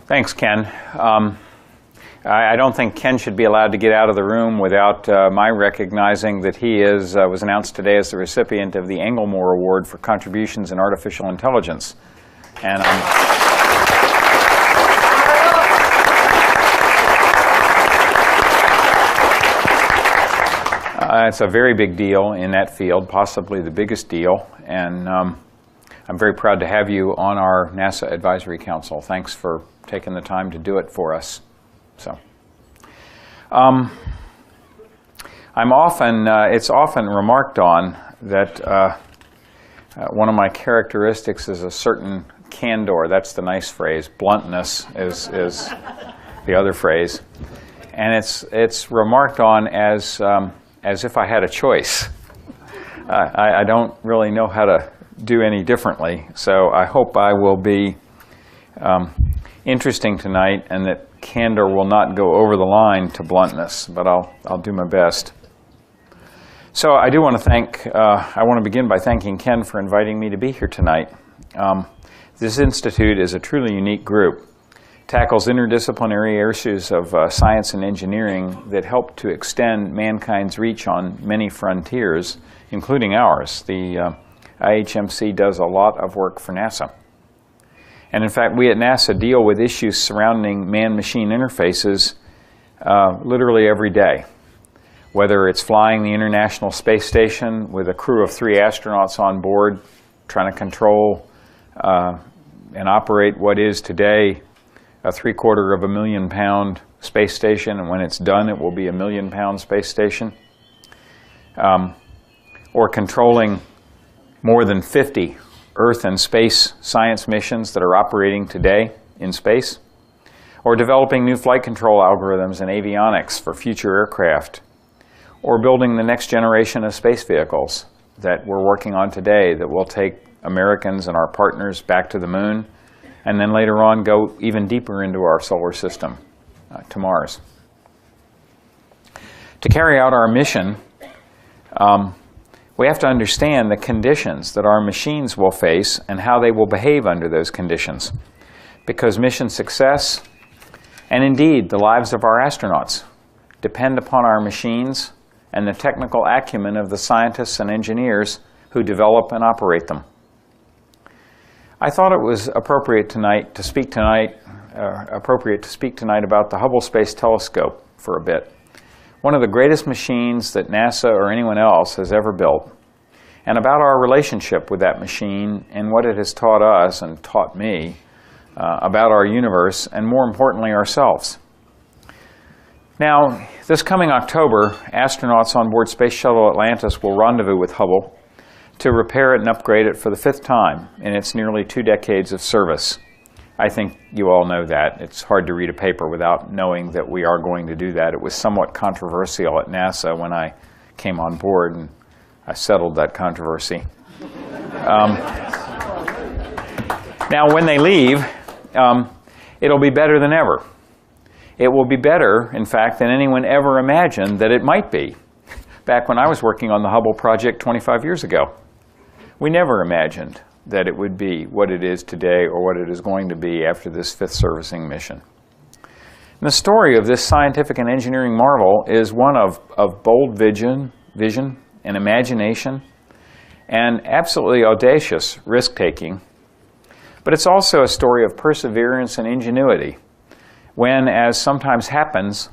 Thanks, Ken. I don't think Ken should be allowed to get out of the room without my recognizing that he was announced today as the recipient of the Engelmore Award for Contributions in Artificial Intelligence. And it's a very big deal in that field, possibly the biggest deal. And I'm very proud to have you on our NASA Advisory Council. Thanks for taking the time to do it for us. So, it's often remarked on that one of my characteristics is a certain candor. That's the nice phrase. Bluntness is the other phrase, and it's remarked on as if I had a choice. I don't really know how to do any differently, so I hope I will be interesting tonight, and that candor will not go over the line to bluntness, but I'll do my best. So I do want to I want to begin by thanking Ken for inviting me to be here tonight. This institute is a truly unique group. It tackles interdisciplinary issues of science and engineering that help to extend mankind's reach on many frontiers, including ours. The IHMC does a lot of work for NASA. And in fact, we at NASA deal with issues surrounding man-machine interfaces literally every day. Whether it's flying the International Space Station with a crew of 3 astronauts on board, trying to control and operate what is today a 3/4 million pound space station, and when it's done it will be a 1 million pound space station, or controlling more than 50 Earth and space science missions that are operating today in space, or developing new flight control algorithms and avionics for future aircraft, or building the next generation of space vehicles that we're working on today that will take Americans and our partners back to the moon, and then later on go even deeper into our solar system, to Mars. To carry out our mission, we have to understand the conditions that our machines will face and how they will behave under those conditions, because mission success, and indeed the lives of our astronauts, depend upon our machines and the technical acumen of the scientists and engineers who develop and operate them. I thought it was appropriate to speak tonight about the Hubble Space Telescope for a bit. One of the greatest machines that NASA or anyone else has ever built, and about our relationship with that machine and what it has taught us and taught me about our universe, and more importantly ourselves. Now, this coming October, astronauts on board Space Shuttle Atlantis will rendezvous with Hubble to repair it and upgrade it for the 5th time in its nearly 2 decades of service. I think you all know that. It's hard to read a paper without knowing that we are going to do that. It was somewhat controversial at NASA when I came on board, and I settled that controversy. Now, when they leave, it'll be better than ever. It will be better, in fact, than anyone ever imagined that it might be. Back when I was working on the Hubble project 25 years ago, we never imagined that it would be what it is today or what it is going to be after this 5th servicing mission. And the story of this scientific and engineering marvel is one of bold vision and imagination and absolutely audacious risk-taking. But it's also a story of perseverance and ingenuity when, as sometimes happens,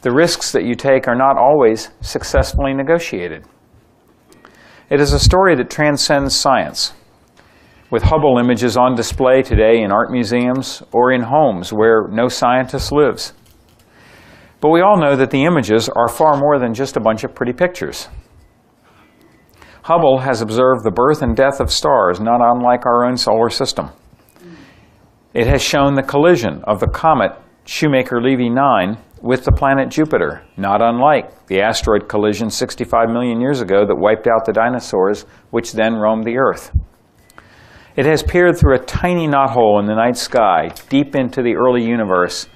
the risks that you take are not always successfully negotiated. It is a story that transcends science, with Hubble images on display today in art museums or in homes where no scientist lives. But we all know that the images are far more than just a bunch of pretty pictures. Hubble has observed the birth and death of stars not unlike our own solar system. It has shown the collision of the comet Shoemaker-Levy 9 with the planet Jupiter, not unlike the asteroid collision 65 million years ago that wiped out the dinosaurs, which then roamed the Earth. It has peered through a tiny knothole in the night sky, deep into the early universe,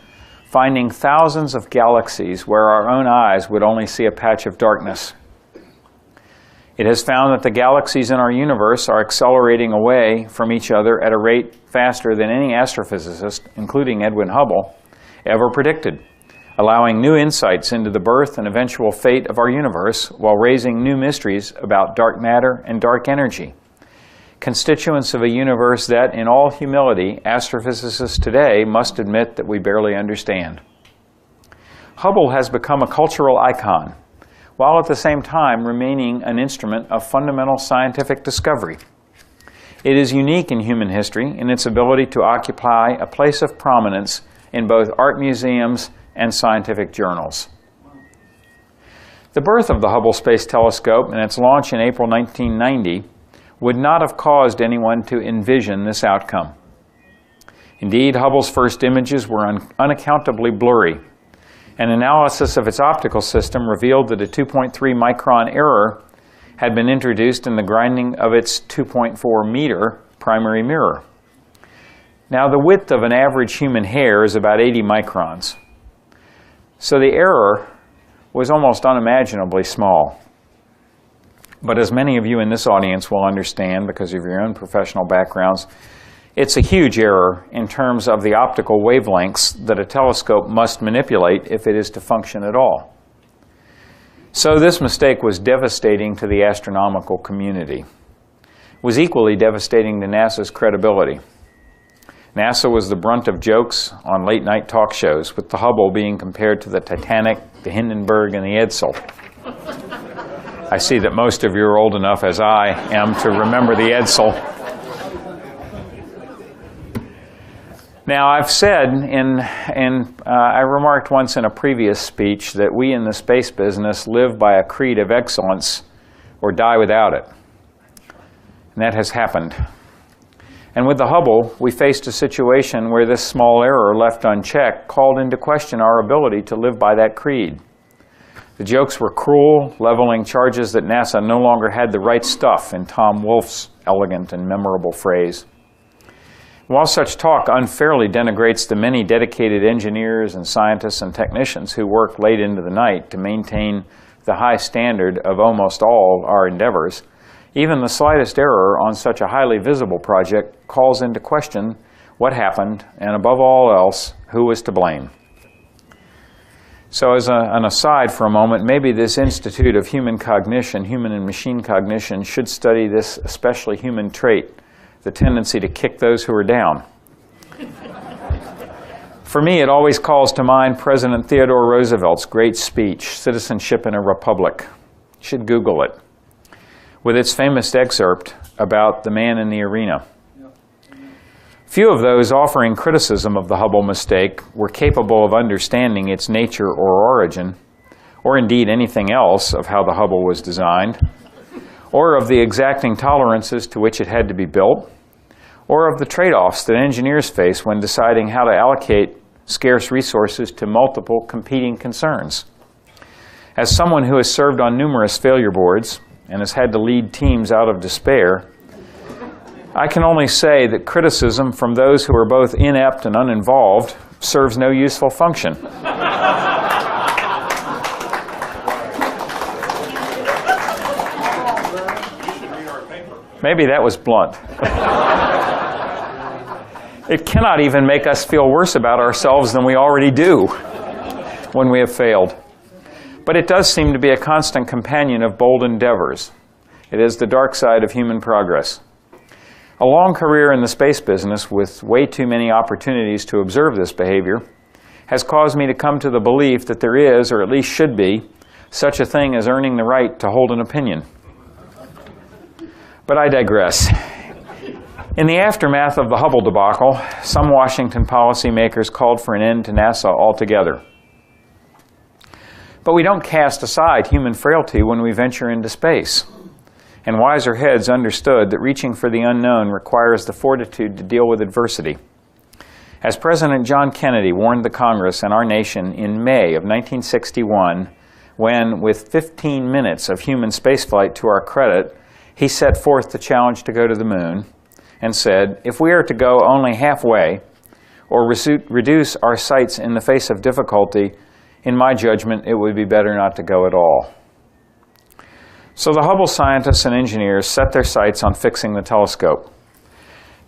finding thousands of galaxies where our own eyes would only see a patch of darkness. It has found that the galaxies in our universe are accelerating away from each other at a rate faster than any astrophysicist, including Edwin Hubble, ever predicted, allowing new insights into the birth and eventual fate of our universe while raising new mysteries about dark matter and dark energy, constituents of a universe that, in all humility, astrophysicists today must admit that we barely understand. Hubble has become a cultural icon, while at the same time remaining an instrument of fundamental scientific discovery. It is unique in human history in its ability to occupy a place of prominence in both art museums and scientific journals. The birth of the Hubble Space Telescope and its launch in April 1990 would not have caused anyone to envision this outcome. Indeed, Hubble's first images were unaccountably blurry. An analysis of its optical system revealed that a 2.3 micron error had been introduced in the grinding of its 2.4 meter primary mirror. Now, the width of an average human hair is about 80 microns. So the error was almost unimaginably small. But as many of you in this audience will understand because of your own professional backgrounds, it's a huge error in terms of the optical wavelengths that a telescope must manipulate if it is to function at all. So this mistake was devastating to the astronomical community. It was equally devastating to NASA's credibility. NASA was the brunt of jokes on late-night talk shows, with the Hubble being compared to the Titanic, the Hindenburg, and the Edsel. I see that most of you are old enough, as I am, to remember the Edsel. Now, I've said, I remarked once in a previous speech that we in the space business live by a creed of excellence or die without it. And that has happened. And with the Hubble, we faced a situation where this small error left unchecked called into question our ability to live by that creed. The jokes were cruel, leveling charges that NASA no longer had the right stuff, in Tom Wolfe's elegant and memorable phrase. While such talk unfairly denigrates the many dedicated engineers and scientists and technicians who work late into the night to maintain the high standard of almost all our endeavors, even the slightest error on such a highly visible project calls into question what happened, and above all else, who was to blame. So as an aside for a moment, maybe this Institute of Human Cognition, Human and Machine Cognition, should study this especially human trait, the tendency to kick those who are down. For me, it always calls to mind President Theodore Roosevelt's great speech, Citizenship in a Republic. You should Google it, with its famous excerpt about the man in the arena. Few of those offering criticism of the Hubble mistake were capable of understanding its nature or origin, or indeed anything else of how the Hubble was designed, or of the exacting tolerances to which it had to be built, or of the trade-offs that engineers face when deciding how to allocate scarce resources to multiple competing concerns. As someone who has served on numerous failure boards and has had to lead teams out of despair, I can only say that criticism from those who are both inept and uninvolved serves no useful function. Maybe that was blunt. It cannot even make us feel worse about ourselves than we already do when we have failed. But it does seem to be a constant companion of bold endeavors. It is the dark side of human progress. A long career in the space business with way too many opportunities to observe this behavior has caused me to come to the belief that there is, or at least should be, such a thing as earning the right to hold an opinion. But I digress. In the aftermath of the Hubble debacle, some Washington policymakers called for an end to NASA altogether. But we don't cast aside human frailty when we venture into space. And wiser heads understood that reaching for the unknown requires the fortitude to deal with adversity. As President John Kennedy warned the Congress and our nation in May of 1961, when, with 15 minutes of human spaceflight to our credit, he set forth the challenge to go to the moon, and said, if we are to go only halfway, or reduce our sights in the face of difficulty, in my judgment, it would be better not to go at all. So the Hubble scientists and engineers set their sights on fixing the telescope.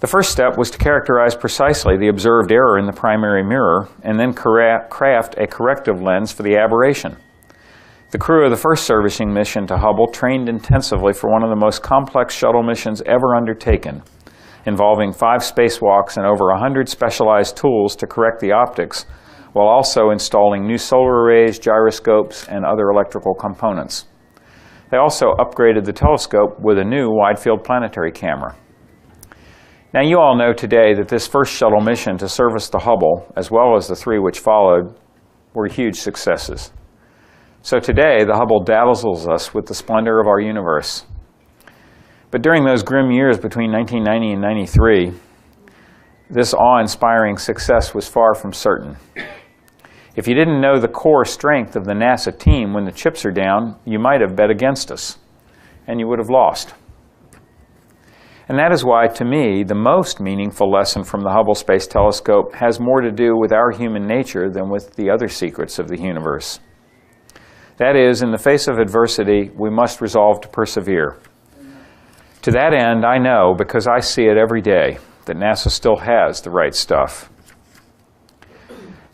The first step was to characterize precisely the observed error in the primary mirror, and then craft a corrective lens for the aberration. The crew of the first servicing mission to Hubble trained intensively for one of the most complex shuttle missions ever undertaken, involving 5 spacewalks and over 100 specialized tools to correct the optics, while also installing new solar arrays, gyroscopes, and other electrical components. They also upgraded the telescope with a new wide-field planetary camera. Now, you all know today that this first shuttle mission to service the Hubble, as well as the 3 which followed, were huge successes. So today, the Hubble dazzles us with the splendor of our universe. But during those grim years between 1990 and 93, this awe-inspiring success was far from certain. If you didn't know the core strength of the NASA team when the chips are down, you might have bet against us, and you would have lost. And that is why, to me, the most meaningful lesson from the Hubble Space Telescope has more to do with our human nature than with the other secrets of the universe. That is, in the face of adversity, we must resolve to persevere. To that end, I know, because I see it every day, that NASA still has the right stuff.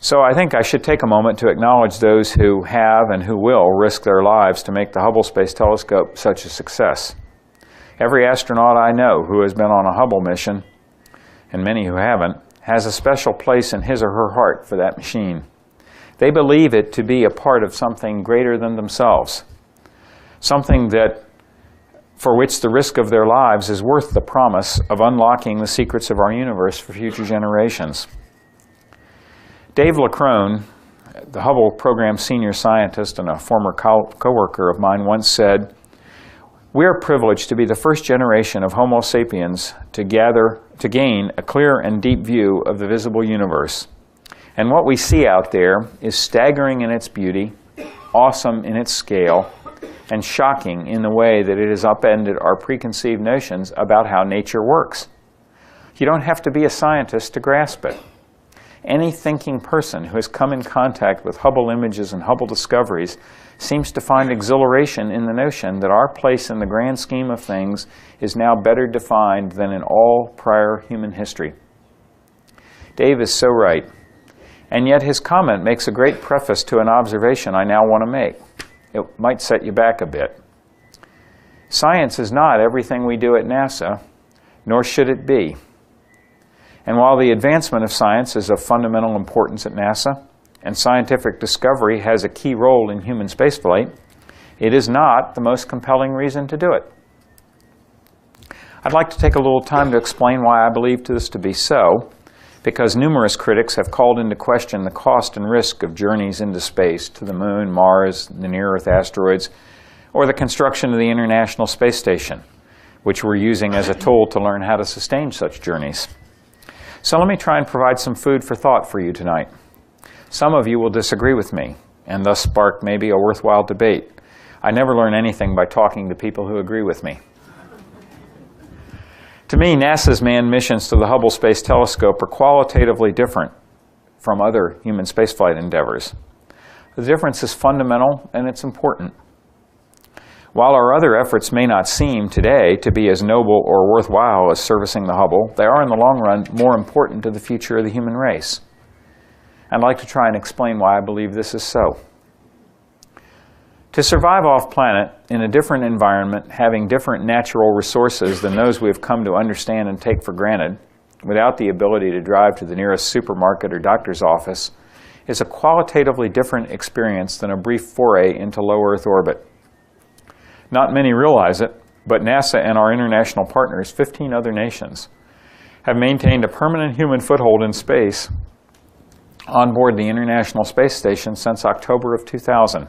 So I think I should take a moment to acknowledge those who have and who will risk their lives to make the Hubble Space Telescope such a success. Every astronaut I know who has been on a Hubble mission, and many who haven't, has a special place in his or her heart for that machine. They believe it to be a part of something greater than themselves, something for which the risk of their lives is worth the promise of unlocking the secrets of our universe for future generations. Dave LaCrone, the Hubble program senior scientist and a former co-worker of mine, once said, "We are privileged to be the first generation of Homo sapiens to gain a clear and deep view of the visible universe. And what we see out there is staggering in its beauty, awesome in its scale, and shocking in the way that it has upended our preconceived notions about how nature works. You don't have to be a scientist to grasp it. Any thinking person who has come in contact with Hubble images and Hubble discoveries seems to find exhilaration in the notion that our place in the grand scheme of things is now better defined than in all prior human history." Dave is so right. And yet his comment makes a great preface to an observation I now want to make. It might set you back a bit. Science is not everything we do at NASA, nor should it be. And while the advancement of science is of fundamental importance at NASA, and scientific discovery has a key role in human spaceflight, it is not the most compelling reason to do it. I'd like to take a little time to explain why I believe this to be so, because numerous critics have called into question the cost and risk of journeys into space to the Moon, Mars, the near-Earth asteroids, or the construction of the International Space Station, which we're using as a tool to learn how to sustain such journeys. So let me try and provide some food for thought for you tonight. Some of you will disagree with me, and thus spark maybe a worthwhile debate. I never learn anything by talking to people who agree with me. To me, NASA's manned missions to the Hubble Space Telescope are qualitatively different from other human spaceflight endeavors. The difference is fundamental and it's important. While our other efforts may not seem today to be as noble or worthwhile as servicing the Hubble, they are in the long run more important to the future of the human race. I'd like to try and explain why I believe this is so. To survive off-planet in a different environment, having different natural resources than those we have come to understand and take for granted, without the ability to drive to the nearest supermarket or doctor's office, is a qualitatively different experience than a brief foray into low Earth orbit. Not many realize it, but NASA and our international partners, 15 other nations, have maintained a permanent human foothold in space on board the International Space Station since October of 2000.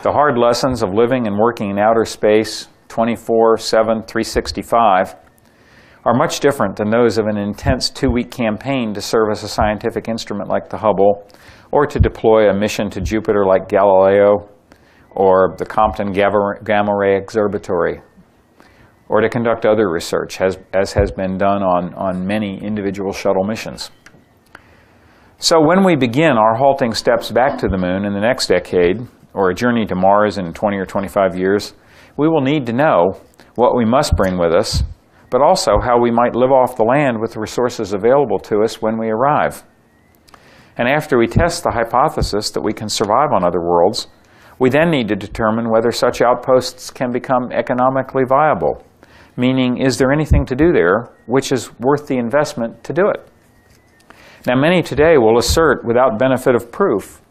The hard lessons of living and working in outer space 24/7, 365 are much different than those of an intense 2-week campaign to serve as a scientific instrument like the Hubble, or to deploy a mission to Jupiter like Galileo, or the Compton Gamma Ray Observatory, or to conduct other research, as has been done on many individual shuttle missions. So when we begin our halting steps back to the moon in the next decade, or a journey to Mars in 20 or 25 years, we will need to know what we must bring with us, but also how we might live off the land with the resources available to us when we arrive. And after we test the hypothesis that we can survive on other worlds, we then need to determine whether such outposts can become economically viable, meaning, is there anything to do there which is worth the investment to do it? Now, many today will assert, without benefit of proof,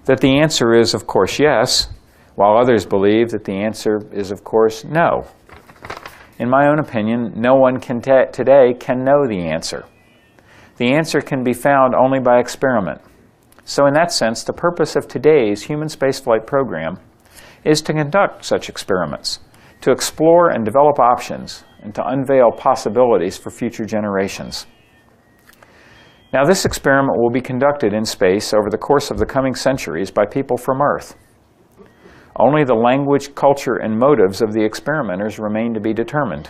that the answer is, of course, yes, while others believe that the answer is, of course, no. In my own opinion, no one today can know the answer. The answer can be found only by experiment. So in that sense, the purpose of today's human spaceflight program is to conduct such experiments, to explore and develop options, and to unveil possibilities for future generations. Now, this experiment will be conducted in space over the course of the coming centuries by people from Earth. Only the language, culture, and motives of the experimenters remain to be determined.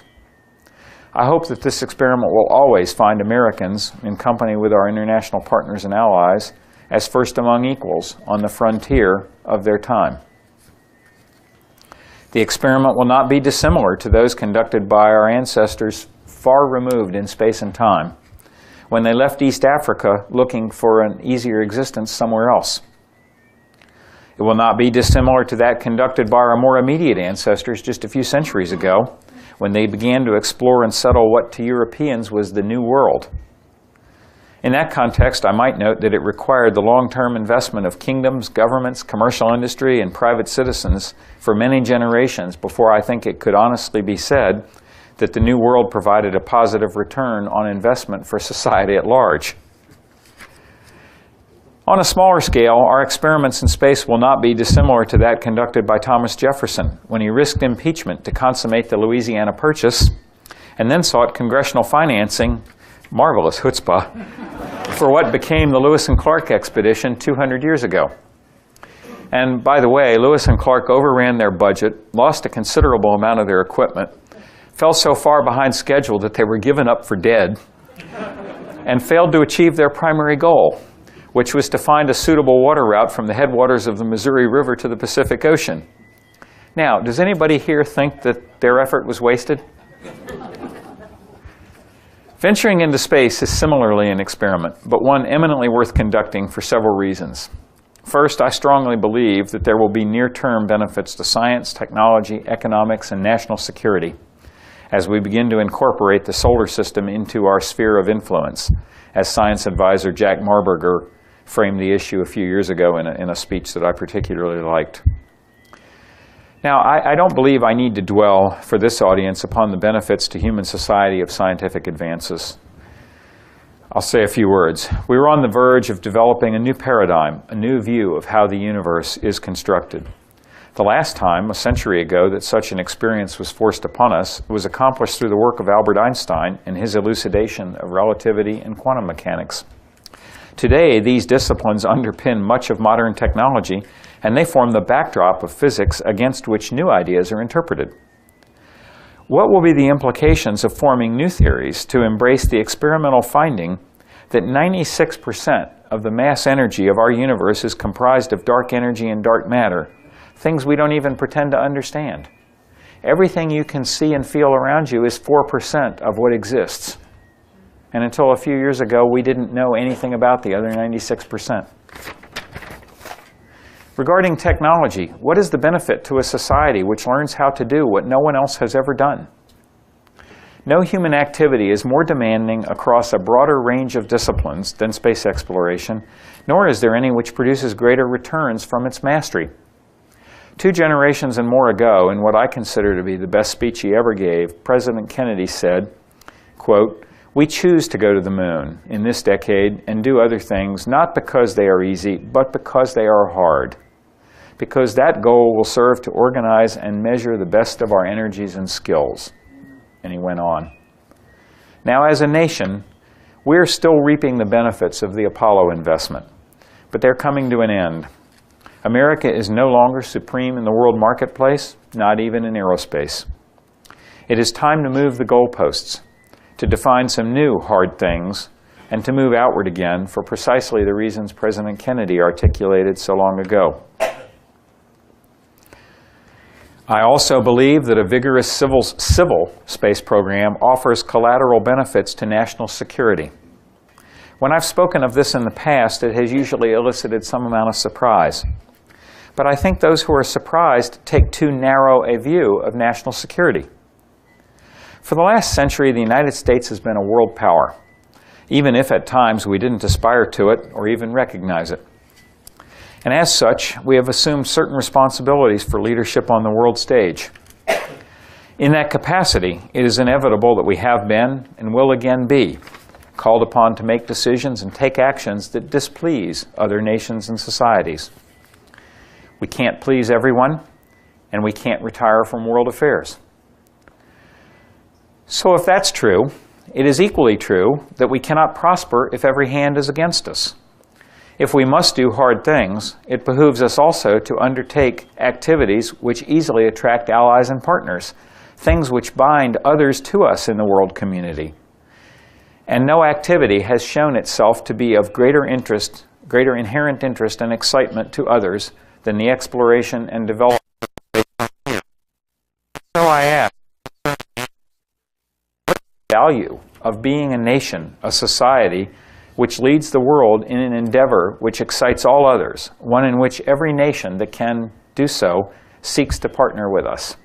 I hope that this experiment will always find Americans, in company with our international partners and allies, as first among equals on the frontier of their time. The experiment will not be dissimilar to those conducted by our ancestors far removed in space and time, when they left East Africa looking for an easier existence somewhere else. It will not be dissimilar to that conducted by our more immediate ancestors just a few centuries ago, when they began to explore and settle what to Europeans was the New World. In that context, I might note that it required the long-term investment of kingdoms, governments, commercial industry, and private citizens for many generations before I think it could honestly be said that the New World provided a positive return on investment for society at large. On a smaller scale, our experiments in space will not be dissimilar to that conducted by Thomas Jefferson when he risked impeachment to consummate the Louisiana Purchase and then sought congressional financing, marvelous chutzpah, for what became the Lewis and Clark expedition 200 years ago. And by the way, Lewis and Clark overran their budget, lost a considerable amount of their equipment, fell so far behind schedule that they were given up for dead, and failed to achieve their primary goal, which was to find a suitable water route from the headwaters of the Missouri River to the Pacific Ocean. Now, does anybody here think that their effort was wasted? Venturing into space is similarly an experiment, but one eminently worth conducting for several reasons. First, I strongly believe that there will be near-term benefits to science, technology, economics, and national security as we begin to incorporate the solar system into our sphere of influence, as science advisor Jack Marburger framed the issue a few years ago in a speech that I particularly liked. Now, I don't believe I need to dwell for this audience upon the benefits to human society of scientific advances. I'll say a few words. We are on the verge of developing a new paradigm, a new view of how the universe is constructed. The last time, a century ago, that such an experience was forced upon us was accomplished through the work of Albert Einstein and his elucidation of relativity and quantum mechanics. Today, these disciplines underpin much of modern technology, and they form the backdrop of physics against which new ideas are interpreted. What will be the implications of forming new theories to embrace the experimental finding that 96% of the mass energy of our universe is comprised of dark energy and dark matter, things we don't even pretend to understand? Everything you can see and feel around you is 4% of what exists. And until a few years ago, we didn't know anything about the other 96%. Regarding technology, what is the benefit to a society which learns how to do what no one else has ever done? No human activity is more demanding across a broader range of disciplines than space exploration, nor is there any which produces greater returns from its mastery. 2 generations and more ago, in what I consider to be the best speech he ever gave, President Kennedy said, quote, "We choose to go to the moon in this decade and do other things not because they are easy, but because they are hard. Because that goal will serve to organize and measure the best of our energies and skills." And he went on. Now, as a nation, we're still reaping the benefits of the Apollo investment, but they're coming to an end. America is no longer supreme in the world marketplace, not even in aerospace. It is time to move the goalposts, to define some new hard things, and to move outward again for precisely the reasons President Kennedy articulated so long ago. I also believe that a vigorous civil space program offers collateral benefits to national security. When I've spoken of this in the past, it has usually elicited some amount of surprise. But I think those who are surprised take too narrow a view of national security. For the last century, the United States has been a world power, even if at times we didn't aspire to it or even recognize it. And as such, we have assumed certain responsibilities for leadership on the world stage. In that capacity, it is inevitable that we have been and will again be called upon to make decisions and take actions that displease other nations and societies. We can't please everyone, and we can't retire from world affairs. So if that's true, it is equally true that we cannot prosper if every hand is against us. If we must do hard things, it behooves us also to undertake activities which easily attract allies and partners, things which bind others to us in the world community. And no activity has shown itself to be of greater inherent interest and excitement to others than the exploration and development. So I ask, what is the value of being a nation, a society, which leads the world in an endeavor which excites all others, one in which every nation that can do so seeks to partner with us?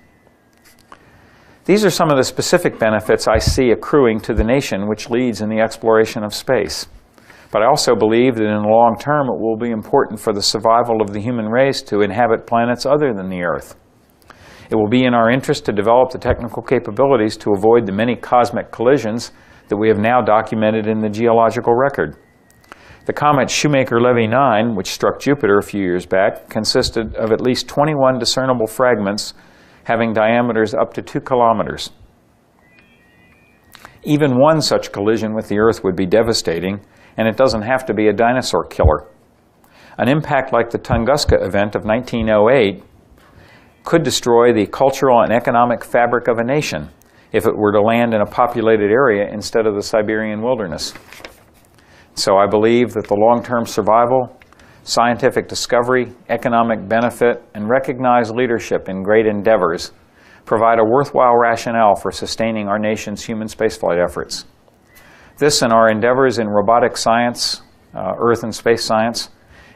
These are some of the specific benefits I see accruing to the nation which leads in the exploration of space. But I also believe that in the long term it will be important for the survival of the human race to inhabit planets other than the Earth. It will be in our interest to develop the technical capabilities to avoid the many cosmic collisions that we have now documented in the geological record. The comet Shoemaker-Levy 9, which struck Jupiter a few years back, consisted of at least 21 discernible fragments having diameters up to 2 kilometers. Even one such collision with the Earth would be devastating, and it doesn't have to be a dinosaur killer. An impact like the Tunguska event of 1908 could destroy the cultural and economic fabric of a nation if it were to land in a populated area instead of the Siberian wilderness. So I believe that the long-term survival, scientific discovery, economic benefit, and recognized leadership in great endeavors provide a worthwhile rationale for sustaining our nation's human spaceflight efforts. This and our endeavors in robotic science, Earth and space science,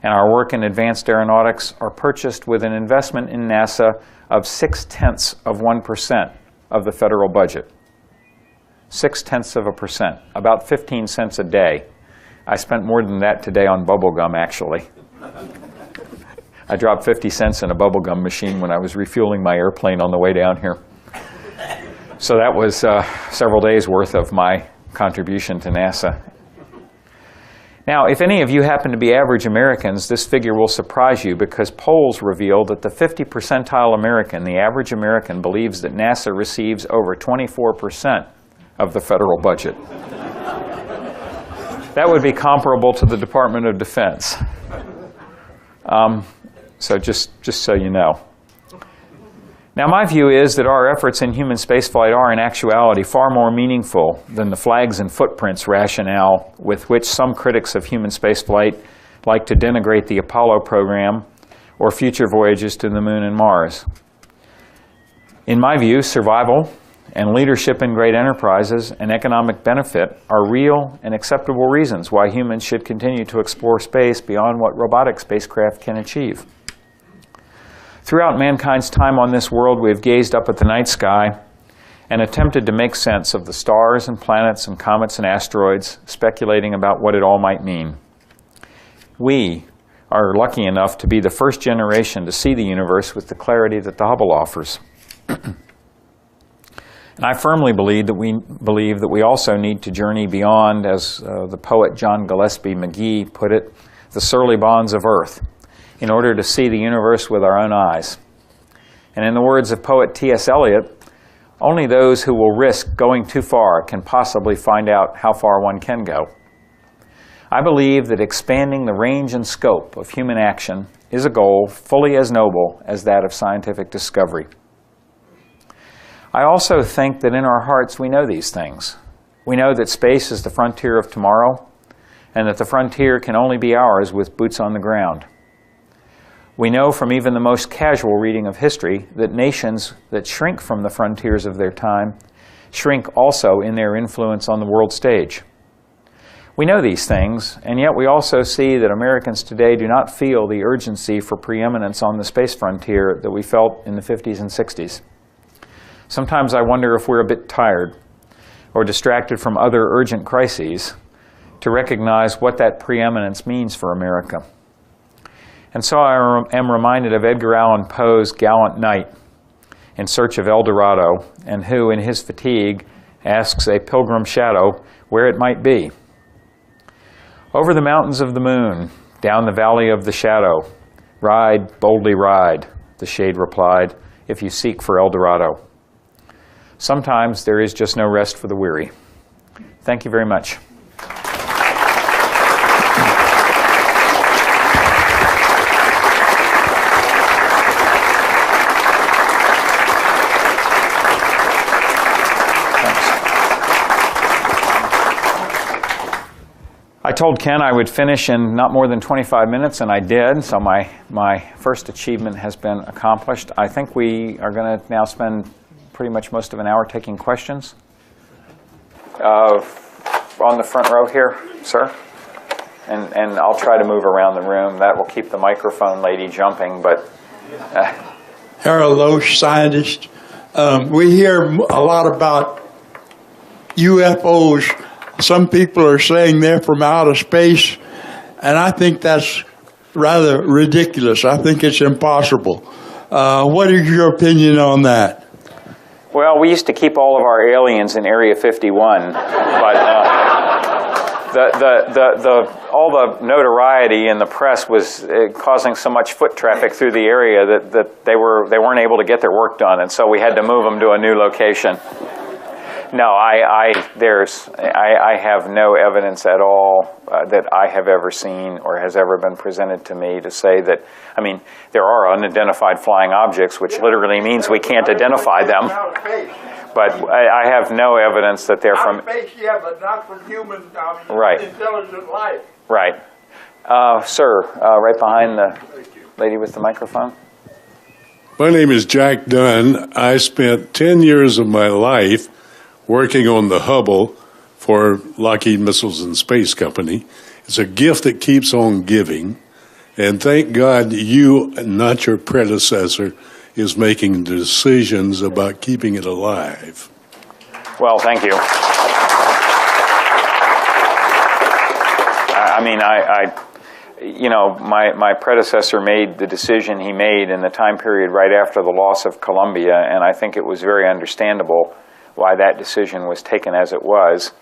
and our work in advanced aeronautics are purchased with an investment in NASA of 0.6% of the federal budget. 0.6%, about 15 cents a day. I spent more than that today on bubble gum, actually. I dropped 50 cents in a bubble gum machine when I was refueling my airplane on the way down here. So that was several days worth of my contribution to NASA. Now, if any of you happen to be average Americans, this figure will surprise you because polls reveal that the 50 percentile American, the average American, believes that NASA receives over 24% of the federal budget. That would be comparable to the Department of Defense. So just so you know. Now, my view is that our efforts in human spaceflight are, in actuality, far more meaningful than the flags and footprints rationale with which some critics of human spaceflight like to denigrate the Apollo program or future voyages to the Moon and Mars. In my view, survival and leadership in great enterprises and economic benefit are real and acceptable reasons why humans should continue to explore space beyond what robotic spacecraft can achieve. Throughout mankind's time on this world, we have gazed up at the night sky and attempted to make sense of the stars and planets and comets and asteroids, speculating about what it all might mean. We are lucky enough to be the first generation to see the universe with the clarity that the Hubble offers. And I firmly believe that we also need to journey beyond, as the poet John Gillespie Magee put it, the surly bonds of Earth, in order to see the universe with our own eyes. And in the words of poet T.S. Eliot, Only those who will risk going too far can possibly find out how far one can go. I believe that expanding the range and scope of human action is a goal fully as noble as that of scientific discovery. I also think that in our hearts we know these things. We know that space is the frontier of tomorrow, and that the frontier can only be ours with boots on the ground. We know from even the most casual reading of history that nations that shrink from the frontiers of their time shrink also in their influence on the world stage. We know these things, and yet we also see that Americans today do not feel the urgency for preeminence on the space frontier that we felt in the 50s and 60s. Sometimes I wonder if we're a bit tired or distracted from other urgent crises to recognize what that preeminence means for America. And so I am reminded of Edgar Allan Poe's gallant knight in search of El Dorado, and who, in his fatigue, asks a pilgrim shadow where it might be. Over the mountains of the moon, down the valley of the shadow, ride, boldly ride, the shade replied, if you seek for El Dorado. Sometimes there is just no rest for the weary. Thank you very much. I told Ken I would finish in not more than 25 minutes, and I did, so my first achievement has been accomplished. I think we are going to now spend pretty much most of an hour taking questions. On the front row here, sir. And I'll try to move around the room. That will keep the microphone lady jumping, but... Harold Loesch, scientist. We hear a lot about UFOs. Some people are saying they're from outer space, and I think that's rather ridiculous. I think it's impossible. What is your opinion on that? Well, we used to keep all of our aliens in Area 51, but all the notoriety in the press was causing so much foot traffic through the area that they weren't able to get their work done, and so we had to move them to a new location. No, I have no evidence at all that I have ever seen or has ever been presented to me to say that, I mean, there are unidentified flying objects, which literally means we can't identify them. But I have no evidence that they're from... Space, yeah, but not from human, right. Intelligent life. Right. Sir, right behind the lady with the microphone. My name is Jack Dunn. I spent 10 years of my life working on the Hubble for Lockheed Missiles and Space Company. It's a gift that keeps on giving. And thank God you, not your predecessor, is making decisions about keeping it alive. Well, thank you. You know, my predecessor made the decision he made in the time period right after the loss of Columbia, and I think it was very understandable why that decision was taken as it was.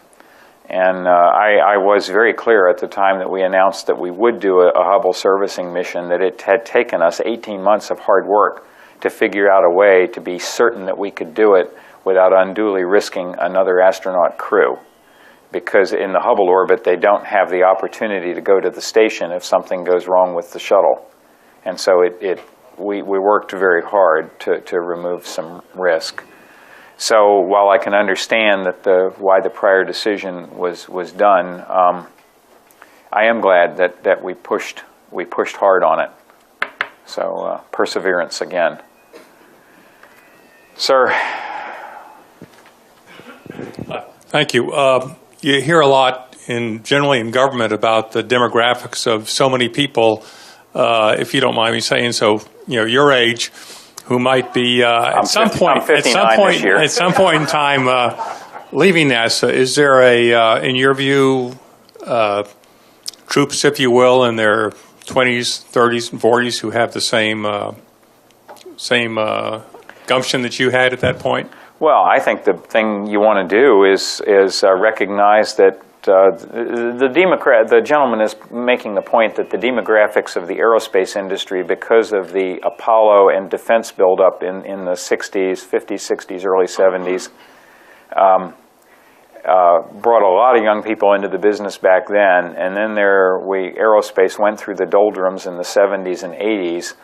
And I was very clear at the time that we announced that we would do a Hubble servicing mission that it had taken us 18 months of hard work to figure out a way to be certain that we could do it without unduly risking another astronaut crew. Because in the Hubble orbit, they don't have the opportunity to go to the station if something goes wrong with the shuttle. And so we worked very hard to remove some risk. So while I can understand that why the prior decision was done, I am glad that we pushed hard on it. So perseverance again. Sir. Thank you. You hear a lot generally in government about the demographics of so many people, if you don't mind me saying so, your age, who might be at some point in time leaving NASA. Is there in your view, troops, if you will, in their 20s, 30s, and 40s who have the same gumption that you had at that point? Well, I think the thing you want to do is recognize that the gentleman is making the point that the demographics of the aerospace industry, because of the Apollo and defense buildup in the 60s, 50s, 60s, early 70s, brought a lot of young people into the business back then, and then aerospace went through the doldrums in the 70s and 80s,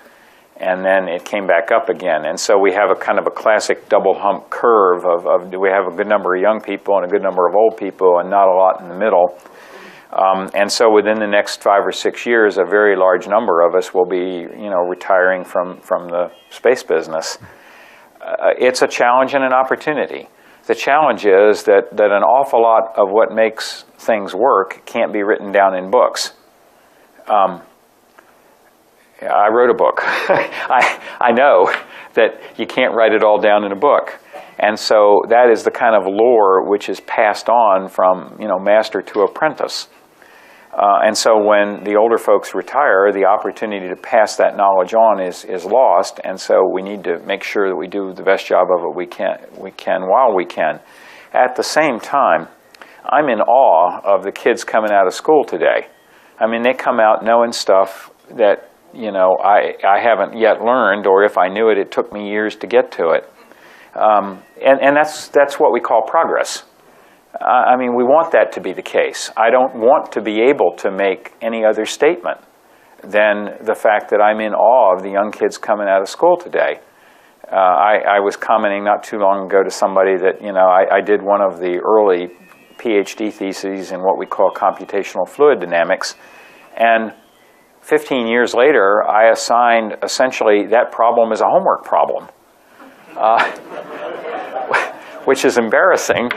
and then it came back up again. And so we have a kind of a classic double hump curve of we have a good number of young people and a good number of old people and not a lot in the middle. And so within the next 5 or 6 years, a very large number of us will be, retiring from the space business. It's a challenge and an opportunity. The challenge is that an awful lot of what makes things work can't be written down in books. I wrote a book. I know that you can't write it all down in a book. And so that is the kind of lore which is passed on from master to apprentice. And so when the older folks retire, the opportunity to pass that knowledge on is lost. And so we need to make sure that we do the best job of it we can while we can. At the same time, I'm in awe of the kids coming out of school today. I mean, they come out knowing stuff that I haven't yet learned, or if I knew it, it took me years to get to it. And that's what we call progress. I mean, we want that to be the case. I don't want to be able to make any other statement than the fact that I'm in awe of the young kids coming out of school today. I was commenting not too long ago to somebody that, I did one of the early PhD theses in what we call computational fluid dynamics, and 15 years later, I assigned essentially that problem as a homework problem, which is embarrassing,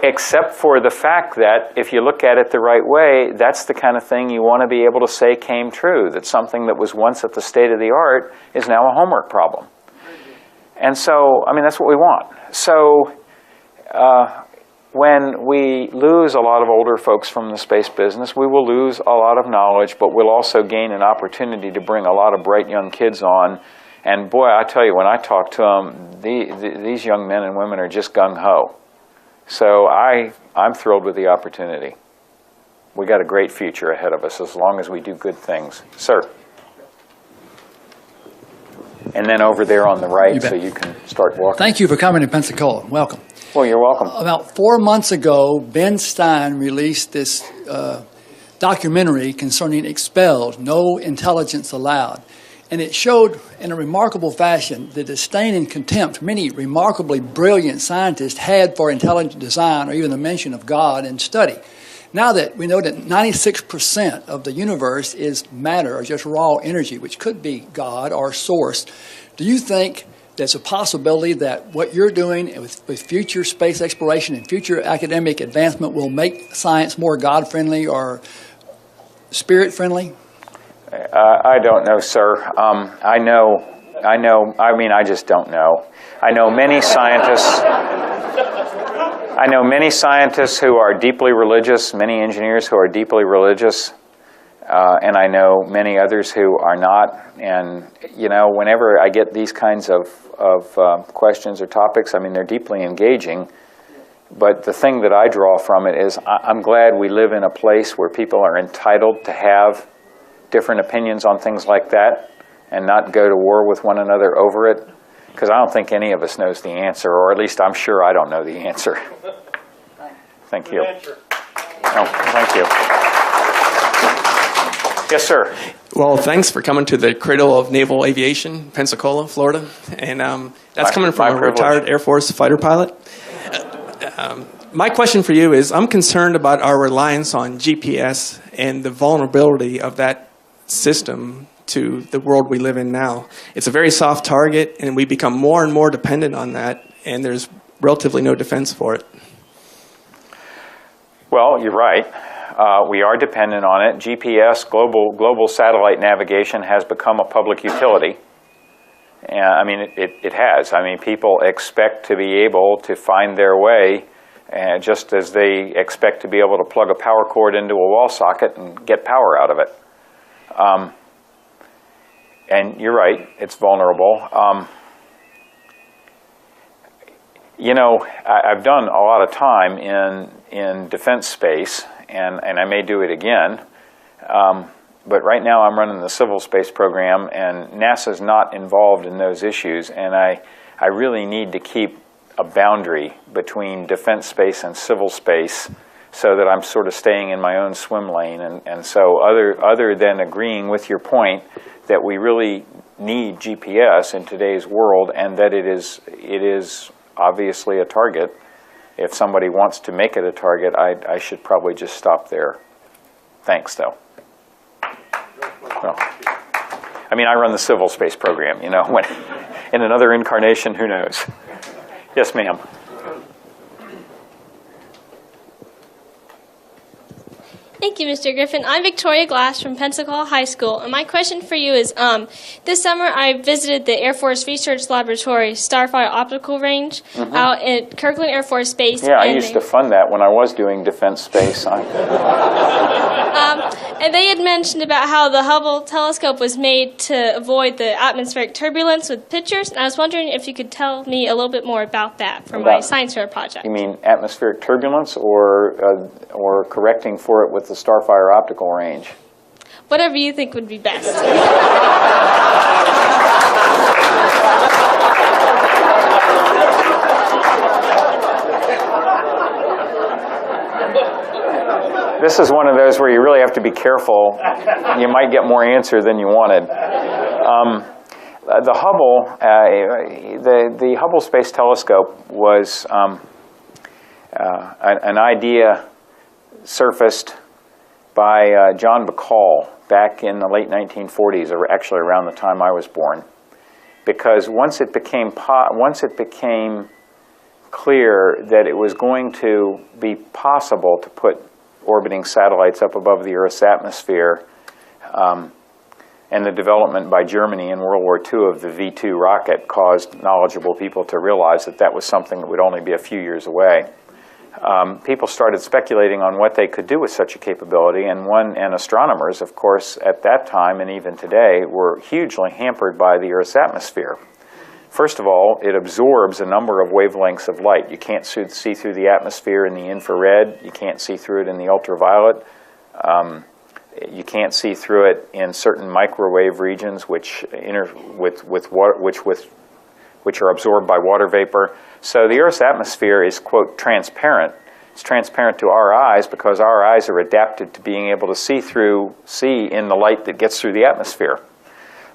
except for the fact that if you look at it the right way, that's the kind of thing you want to be able to say came true, that something that was once at the state of the art is now a homework problem. And so, I mean, that's what we want. So, when we lose a lot of older folks from the space business, we will lose a lot of knowledge, but we'll also gain an opportunity to bring a lot of bright young kids on. And boy, I tell you, when I talk to them, these young men and women are just gung-ho. So I'm thrilled with the opportunity. We got a great future ahead of us as long as we do good things. Sir. And then over there on the right, so you can start walking. Thank you for coming to Pensacola. Welcome. Well, you're welcome. About 4 months ago, Ben Stein released this documentary concerning Expelled, No Intelligence Allowed. And it showed in a remarkable fashion the disdain and contempt many remarkably brilliant scientists had for intelligent design or even the mention of God in study. Now that we know that 96% of the universe is matter or just raw energy, which could be God or source, do you think there's a possibility that what you're doing with future space exploration and future academic advancement will make science more God-friendly or spirit-friendly? I don't know, sir. I just don't know. I know many scientists who are deeply religious, many engineers who are deeply religious, and I know many others who are not. And, whenever I get these kinds of questions or topics, I mean, they're deeply engaging. But the thing that I draw from it is I'm glad we live in a place where people are entitled to have different opinions on things like that and not go to war with one another over it, because I don't think any of us knows the answer, or at least I'm sure I don't know the answer. Thank you. Oh, thank you. Yes, sir. Well, thanks for coming to the Cradle of Naval Aviation, Pensacola, Florida. And that's coming from a retired Air Force fighter pilot. My question for you is, I'm concerned about our reliance on GPS and the vulnerability of that system to the world we live in now. It's a very soft target, and we become more and more dependent on that, and there's relatively no defense for it. Well, you're right. We are dependent on it. GPS, global satellite navigation, has become a public utility. And, I mean, it has. I mean, people expect to be able to find their way, just as they expect to be able to plug a power cord into a wall socket and get power out of it. And you're right, it's vulnerable. You know, I've done a lot of time in defense space, and I may do it again. But right now I'm running the civil space program, and NASA's not involved in those issues, and I really need to keep a boundary between defense space and civil space so that I'm sort of staying in my own swim lane. And so other than agreeing with your point that we really need GPS in today's world, and that it is obviously a target, if somebody wants to make it a target, I should probably just stop there. Thanks, though. Well, I mean, I run the civil space program, you know. When, in another incarnation, who knows? Yes, ma'am. Thank you, Mr. Griffin. I'm Victoria Glass from Pensacola High School, and my question for you is, this summer I visited the Air Force Research Laboratory Starfire Optical Range out at Kirkland Air Force Base. Yeah, I used to fund that when I was doing defense space. And they had mentioned about how the Hubble telescope was made to avoid the atmospheric turbulence with pictures, and I was wondering if you could tell me a little bit more about that for my science fair project. You mean atmospheric turbulence or correcting for it with the Starfire optical range? Whatever you think would be best. This is one of those where you really have to be careful. You might get more answer than you wanted. The Hubble, the Hubble Space Telescope was an idea surfaced by John Bacall back in the late 1940s, or actually around the time I was born. Because once it became clear that it was going to be possible to put orbiting satellites up above the Earth's atmosphere, and the development by Germany in World War II of the V-2 rocket caused knowledgeable people to realize that that was something that would only be a few years away. People started speculating on what they could do with such a capability, and astronomers, of course, at that time and even today, were hugely hampered by the Earth's atmosphere. First of all, it absorbs a number of wavelengths of light. You can't see through the atmosphere in the infrared. You can't see through it in the ultraviolet. You can't see through it in certain microwave regions, which are absorbed by water vapor. So the Earth's atmosphere is, quote, transparent. It's transparent to our eyes because our eyes are adapted to being able to see in the light that gets through the atmosphere.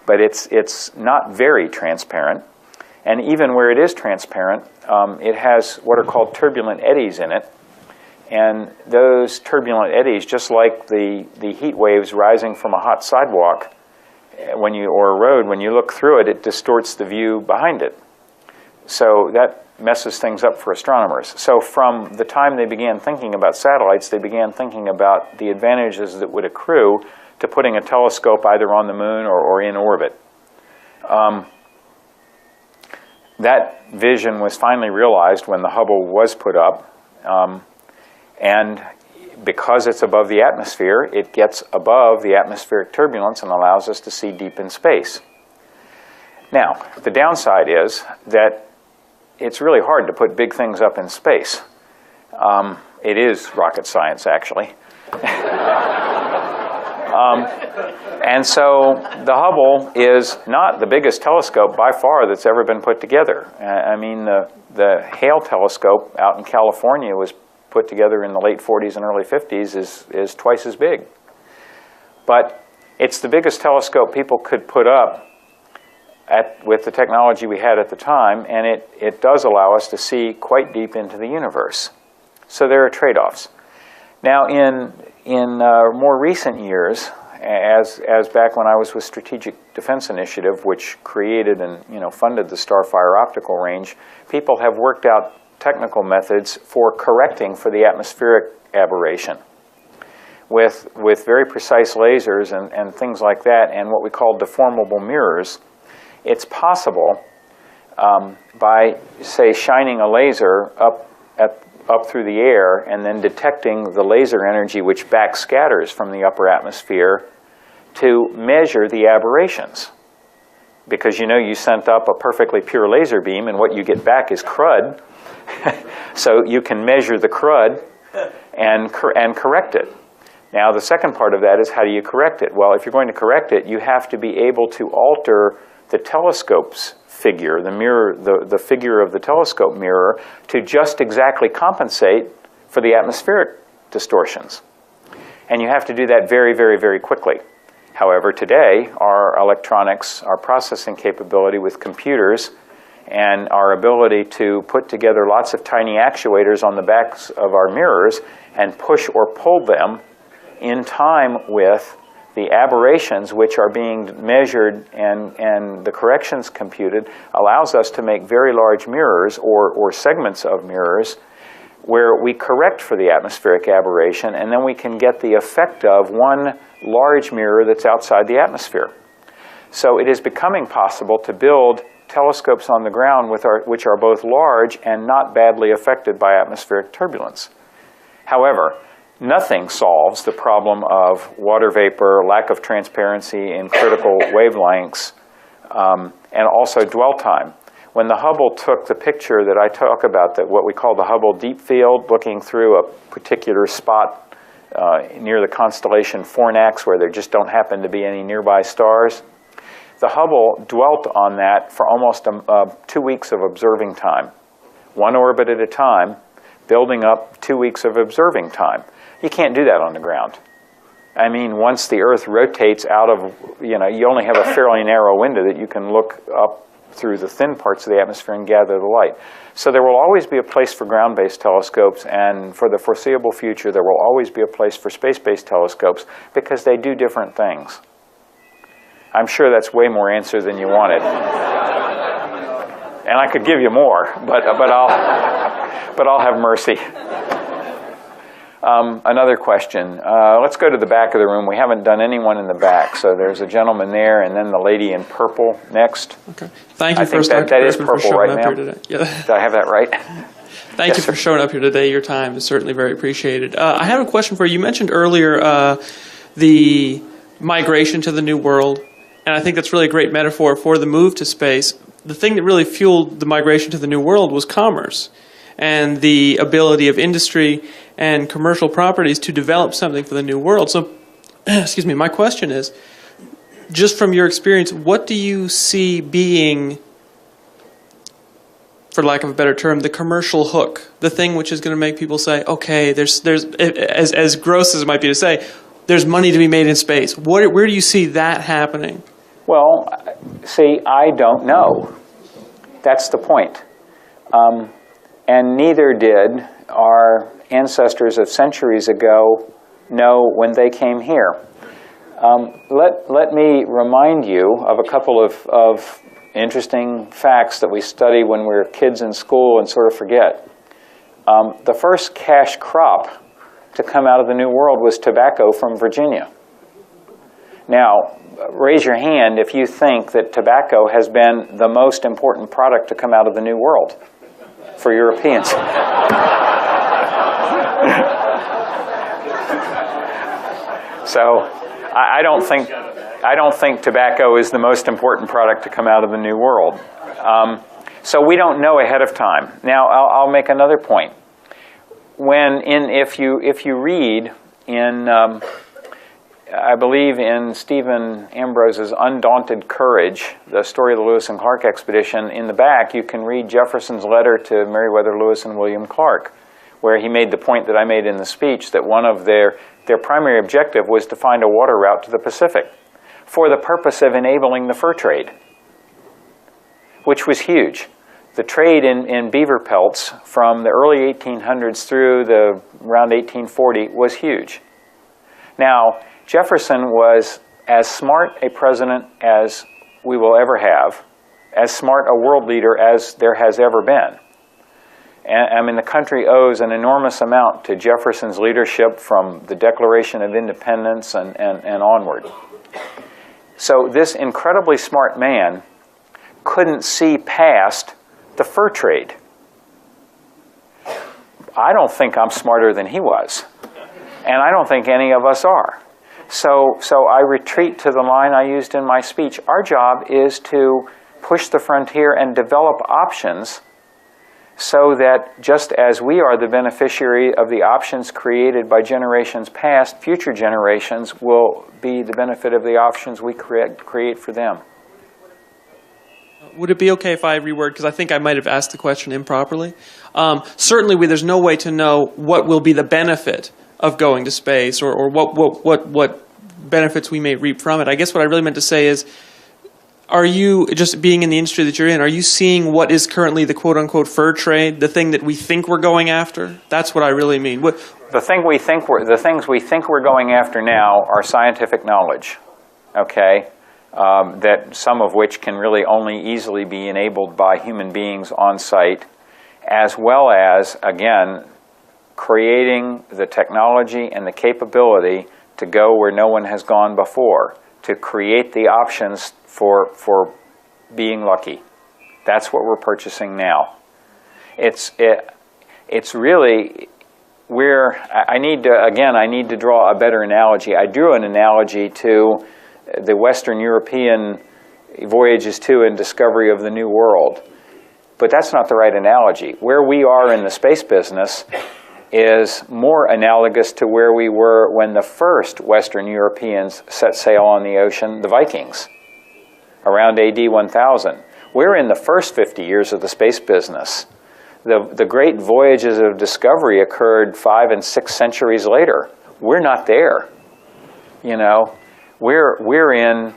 But it's not very transparent. And even where it is transparent, it has what are called turbulent eddies in it. And those turbulent eddies, just like the heat waves rising from a hot sidewalk or a road, when you look through it, it distorts the view behind it. So that messes things up for astronomers. So from the time they began thinking about satellites, they began thinking about the advantages that would accrue to putting a telescope either on the moon or in orbit. That vision was finally realized when the Hubble was put up. And because it's above the atmosphere, it gets above the atmospheric turbulence and allows us to see deep in space. Now, the downside is that it's really hard to put big things up in space. It is rocket science, actually. And so the Hubble is not the biggest telescope by far that's ever been put together. I mean, the Hale telescope out in California was put together in the late 40s and early 50s is twice as big. But it's the biggest telescope people could put up with the technology we had at the time, and it does allow us to see quite deep into the universe. So there are trade-offs. Now, in more recent years, as back when I was with Strategic Defense Initiative, which created and funded the Starfire optical range, people have worked out technical methods for correcting for the atmospheric aberration with very precise lasers and things like that, and what we call deformable mirrors. It's possible by, say, shining a laser up through the air and then detecting the laser energy which backscatters from the upper atmosphere to measure the aberrations. Because you sent up a perfectly pure laser beam and what you get back is crud. So you can measure the crud and correct it. Now, the second part of that is, how do you correct it? Well, if you're going to correct it, you have to be able to alter the telescope's figure, the mirror, the figure of the telescope mirror, to just exactly compensate for the atmospheric distortions. And you have to do that very, very, very quickly. However, today, our electronics, our processing capability with computers, and our ability to put together lots of tiny actuators on the backs of our mirrors and push or pull them in time with the aberrations which are being measured and the corrections computed, allows us to make very large mirrors or segments of mirrors where we correct for the atmospheric aberration, and then we can get the effect of one large mirror that's outside the atmosphere. So it is becoming possible to build telescopes on the ground which are both large and not badly affected by atmospheric turbulence. However, nothing solves the problem of water vapor, lack of transparency in critical wavelengths, and also dwell time. When the Hubble took the picture that I talk about, that what we call the Hubble Deep Field, looking through a particular spot near the constellation Fornax where there just don't happen to be any nearby stars, the Hubble dwelt on that for almost 2 weeks of observing time, one orbit at a time, building up 2 weeks of observing time. You can't do that on the ground. I mean, once the Earth rotates out of, you only have a fairly narrow window that you can look up through the thin parts of the atmosphere and gather the light. So there will always be a place for ground-based telescopes, and for the foreseeable future there will always be a place for space-based telescopes, because they do different things. I'm sure that's way more answer than you wanted. And I could give you more, but I'll have mercy. Another question. Let's go to the back of the room. We haven't done anyone in the back. So there's a gentleman there, and then the lady in purple next. Okay. Thank you I think first, Dr. that is Griffin, for purple, showing right, up here ma'am? today. Yeah. Did I have that right? Thank Yes, you for sir. showing up here today. Your time is certainly very appreciated. I have a question for you. You mentioned earlier the migration to the new world, and I think that's really a great metaphor for the move to space. The thing that really fueled the migration to the new world was commerce and the ability of industry and commercial properties to develop something for the new world. So, excuse me, my question is, just from your experience, what do you see being, for lack of a better term, the commercial hook, the thing which is going to make people say, okay, there's as gross as it might be to say, there's money to be made in space. Where do you see that happening? Well, see, I don't know. That's the point. And neither did our ancestors of centuries ago know when they came here. Let me remind you of a couple of interesting facts that we study when we were kids in school and sort of forget. The first cash crop to come out of the New World was tobacco from Virginia. Now, raise your hand if you think that tobacco has been the most important product to come out of the New World for Europeans. So, I don't think tobacco is the most important product to come out of the New World. So we don't know ahead of time. Now, I'll make another point. If you read in, I believe in Stephen Ambrose's Undaunted Courage, the story of the Lewis and Clark expedition, in the back you can read Jefferson's letter to Meriwether Lewis and William Clark, where he made the point that I made in the speech, that one of their primary objective was to find a water route to the Pacific for the purpose of enabling the fur trade, which was huge. The trade in beaver pelts from the early 1800s through around 1840 was huge. Now, Jefferson was as smart a president as we will ever have, as smart a world leader as there has ever been. And, I mean, the country owes an enormous amount to Jefferson's leadership from the Declaration of Independence and onward. So this incredibly smart man couldn't see past the fur trade. I don't think I'm smarter than he was, and I don't think any of us are. So I retreat to the line I used in my speech. Our job is to push the frontier and develop options so that just as we are the beneficiary of the options created by generations past, future generations will be the benefit of the options we create for them. Would it be okay if I reword, because I think I might have asked the question improperly? Certainly, there's no way to know what will be the benefit of going to space, or what benefits we may reap from it. I guess what I really meant to say is, are you, just being in the industry that you're in, are you seeing what is currently the quote-unquote fur trade, the thing that we think we're going after? That's what I really mean. The things we think we're going after now are scientific knowledge, okay? That some of which can really only easily be enabled by human beings on site, as well as, again, creating the technology and the capability to go where no one has gone before, to create the options for being lucky. That's what we're purchasing now. It's really, I need to draw a better analogy. I drew an analogy to the Western European voyages to and discovery of the New World. But that's not the right analogy. Where we are in the space business is more analogous to where we were when the first Western Europeans set sail on the ocean, the Vikings, around AD 1000. We're in the first 50 years of the space business. The great voyages of discovery occurred 5 and 6 centuries later. We're not there. You know, we're in,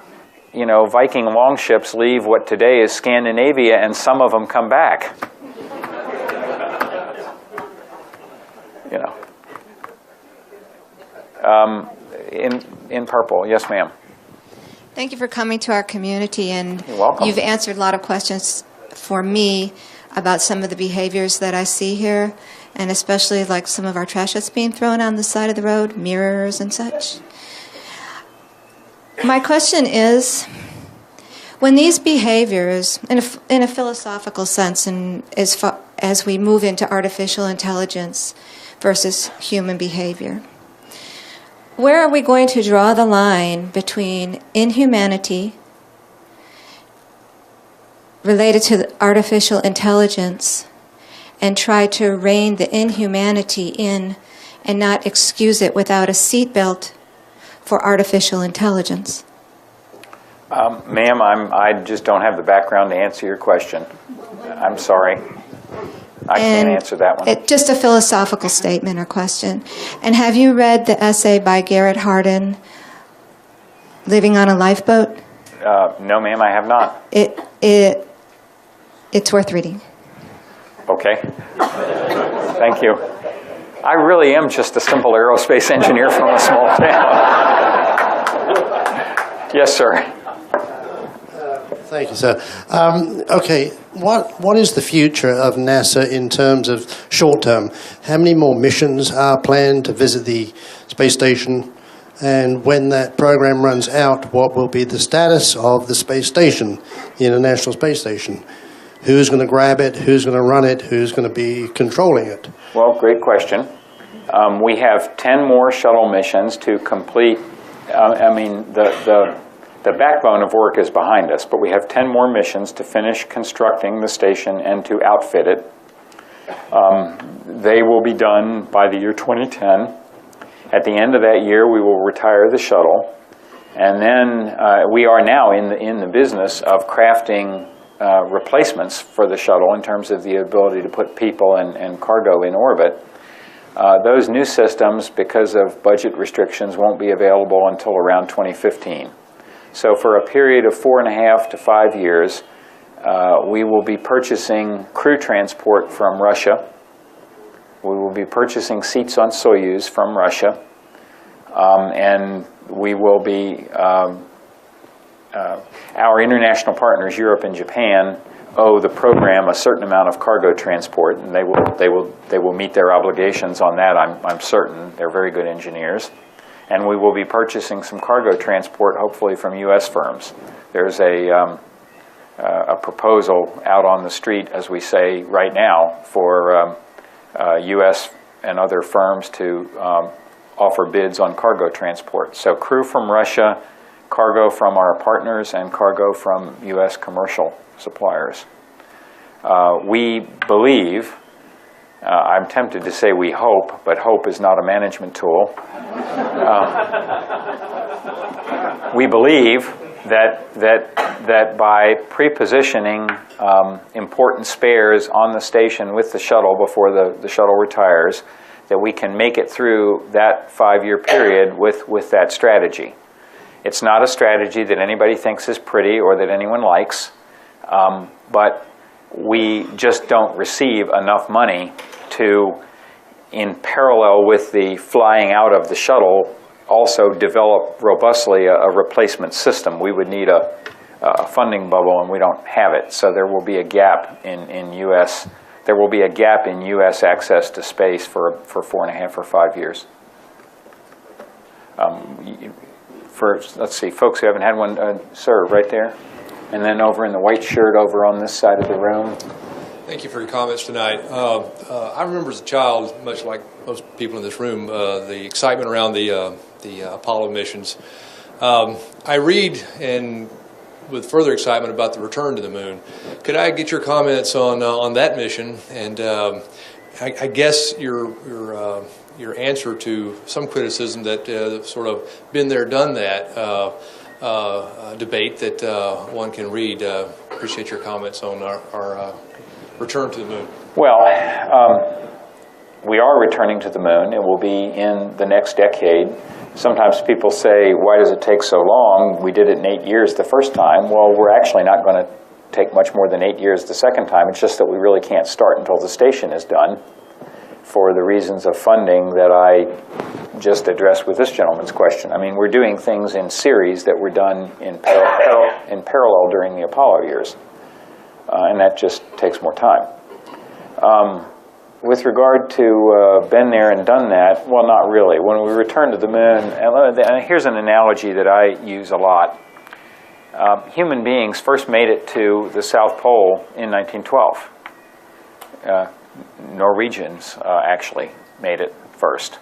you know, Viking longships leave what today is Scandinavia, and some of them come back. You know. In purple, yes, ma'am. Thank you for coming to our community, and You're welcome. You've answered a lot of questions for me about some of the behaviors that I see here, and especially like some of our trash that's being thrown on the side of the road, mirrors and such. My question is, when these behaviors, in a philosophical sense, and as we move into artificial intelligence versus human behavior, where are we going to draw the line between inhumanity related to the artificial intelligence and try to rein the inhumanity in and not excuse it without a seatbelt for artificial intelligence? Ma'am, I just don't have the background to answer your question. I'm sorry. I can't answer that one. Just a philosophical statement or question. And have you read the essay by Garrett Hardin, Living on a Lifeboat? No, ma'am, I have not. It's worth reading. Okay. Thank you. I really am just a simple aerospace engineer from a small town. Yes, sir. Thank you, sir. Okay, what is the future of NASA in terms of short term? How many more missions are planned to visit the space station? And when that program runs out, what will be the status of the space station, the International Space Station? Who's going to grab it? Who's going to run it? Who's going to be controlling it? Well, great question. We have 10 more shuttle missions to complete. The backbone of work is behind us, but we have 10 more missions to finish constructing the station and to outfit it. They will be done by the year 2010. At the end of that year, we will retire the shuttle. And then we are now in the business of crafting replacements for the shuttle in terms of the ability to put people and cargo in orbit. Those new systems, because of budget restrictions, won't be available until around 2015. So for a period of 4.5 to 5 years, we will be purchasing crew transport from Russia. We will be purchasing seats on Soyuz from Russia. And we will be, our international partners, Europe and Japan, owe the program a certain amount of cargo transport, and they will meet their obligations on that, I'm certain. They're very good engineers. And we will be purchasing some cargo transport, hopefully from U.S. firms. There's a proposal out on the street, as we say right now, for U.S. and other firms to offer bids on cargo transport. So crew from Russia, cargo from our partners, and cargo from U.S. commercial suppliers. We believe, I'm tempted to say we hope, but hope is not a management tool. We believe that by pre-positioning important spares on the station with the shuttle before the shuttle retires, that we can make it through that 5-year period with that strategy. It's not a strategy that anybody thinks is pretty or that anyone likes, but we just don't receive enough money to, in parallel with the flying out of the shuttle, also develop robustly a replacement system. We would need a funding bubble, and we don't have it. So there will be a gap in U.S. There will be a gap in U.S. access to space for 4.5 or 5 years. Let's see, folks who haven't had one, sir, right there, and then over in the white shirt over on this side of the room. Thank you for your comments tonight. I remember as a child, much like most people in this room, the excitement around the Apollo missions. I read with further excitement about the return to the moon. Could I get your comments on that mission? And I guess your answer to some criticism that sort of been there, done that debate that one can read. Appreciate your comments on our return to the moon. Well, we are returning to the moon. It will be in the next decade. Sometimes people say, why does it take so long? We did it in 8 years the first time. Well, we're actually not going to take much more than 8 years the second time. It's just that we really can't start until the station is done for the reasons of funding that I just addressed with this gentleman's question. I mean, we're doing things in series that were done in parallel during the Apollo years. And that just takes more time. With regard to been there and done that, well, not really. When we returned to the moon, and here's an analogy that I use a lot. Human beings first made it to the South Pole in 1912. Norwegians actually made it first.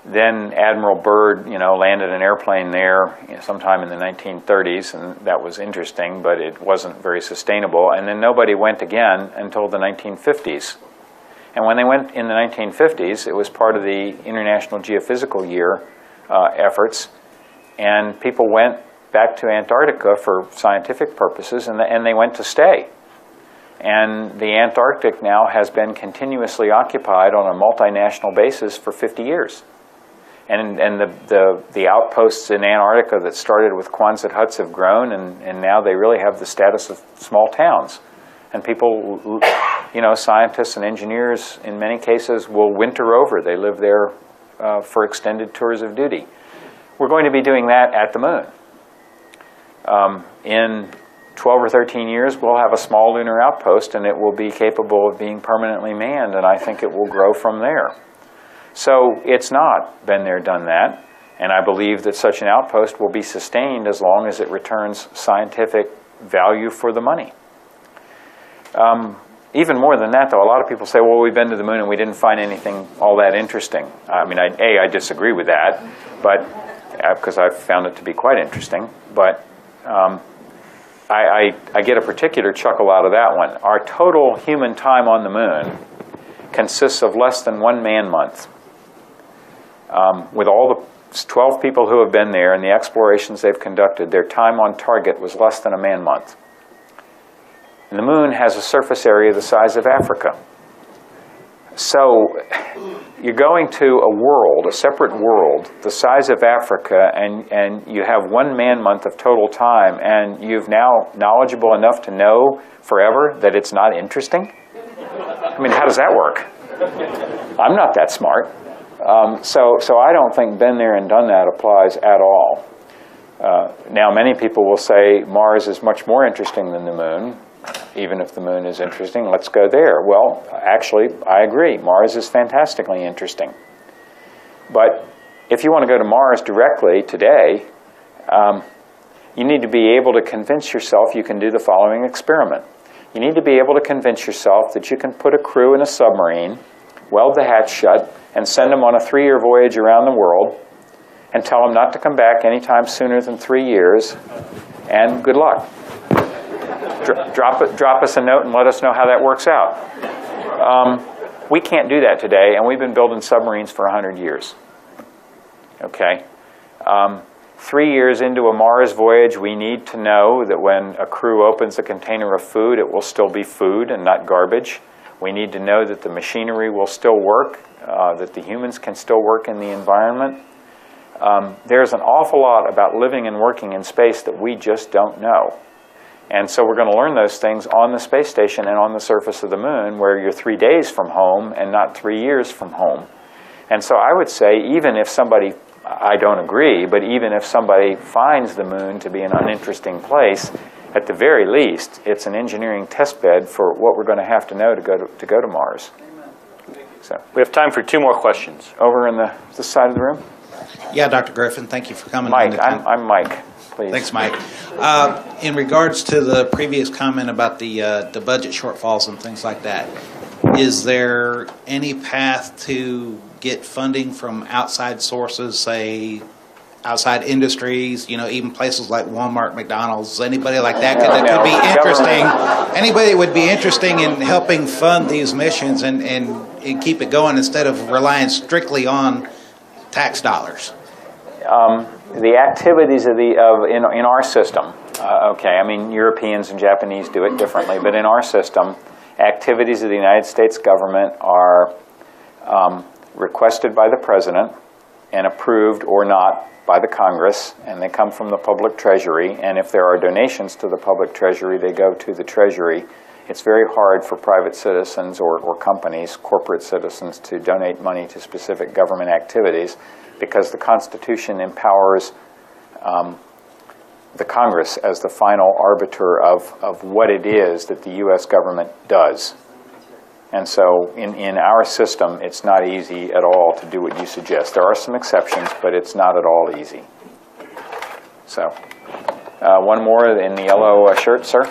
Then Admiral Byrd, landed an airplane there sometime in the 1930s, and that was interesting, but it wasn't very sustainable. And then nobody went again until the 1950s. And when they went in the 1950s, it was part of the International Geophysical Year efforts, and people went back to Antarctica for scientific purposes, and they went to stay. And the Antarctic now has been continuously occupied on a multinational basis for 50 years. And the outposts in Antarctica that started with Quonset huts have grown, and now they really have the status of small towns. And people, scientists and engineers, in many cases, will winter over. They live there for extended tours of duty. We're going to be doing that at the moon. In 12 or 13 years, we'll have a small lunar outpost, and it will be capable of being permanently manned, and I think it will grow from there. So it's not been there, done that, and I believe that such an outpost will be sustained as long as it returns scientific value for the money. Even more than that, though, a lot of people say, well, we've been to the moon and we didn't find anything all that interesting. I mean, I disagree with that, but because I found it to be quite interesting, but I get a particular chuckle out of that one. Our total human time on the moon consists of less than 1 man-month. With all the 12 people who have been there and the explorations they've conducted, their time on target was less than a man-month. And the moon has a surface area the size of Africa. So you're going to a world, a separate world, the size of Africa, and you have 1 man-month of total time, and you've now knowledgeable enough to know forever that it's not interesting? I mean, how does that work? I'm not that smart. So I don't think been there and done that applies at all. Now, many people will say Mars is much more interesting than the moon. Even if the moon is interesting, let's go there. Well, actually, I agree. Mars is fantastically interesting. But if you want to go to Mars directly today, you need to be able to convince yourself you can do the following experiment. You need to be able to convince yourself that you can put a crew in a submarine, weld the hatch shut, and send them on a 3-year voyage around the world, and tell them not to come back anytime sooner than 3 years, and good luck. drop us a note and let us know how that works out. We can't do that today, and we've been building submarines for 100 years. Okay? 3 years into a Mars voyage, we need to know that when a crew opens a container of food, it will still be food and not garbage. We need to know that the machinery will still work, that the humans can still work in the environment. There's an awful lot about living and working in space that we just don't know. And so we're going to learn those things on the space station and on the surface of the moon, where you're 3 days from home and not 3 years from home. And so I would say, even if somebody, I don't agree, but even if somebody finds the moon to be an uninteresting place, at the very least, it's an engineering test bed for what we're going to have to know to go to Mars. So we have time for 2 more questions. Over in this side of the room. Yeah, Dr. Griffin, thank you for coming. Mike, I'm Mike. Please. Thanks, Mike. In regards to the previous comment about the budget shortfalls and things like that, is there any path to get funding from outside sources, say outside industries, even places like Walmart, McDonald's, anybody like that could be interesting? Anybody that would be interesting in helping fund these missions and keep it going instead of relying strictly on tax dollars? The activities in our system, okay, I mean, Europeans and Japanese do it differently, but in our system, activities of the United States government are requested by the President and approved or not by the Congress, and they come from the public treasury, and if there are donations to the public treasury, they go to the treasury. It's very hard for private citizens or companies, corporate citizens, to donate money to specific government activities, because the Constitution empowers the Congress as the final arbiter of what it is that the U.S. government does. And so in our system, it's not easy at all to do what you suggest. There are some exceptions, but it's not at all easy. So, one more in the yellow shirt, sir.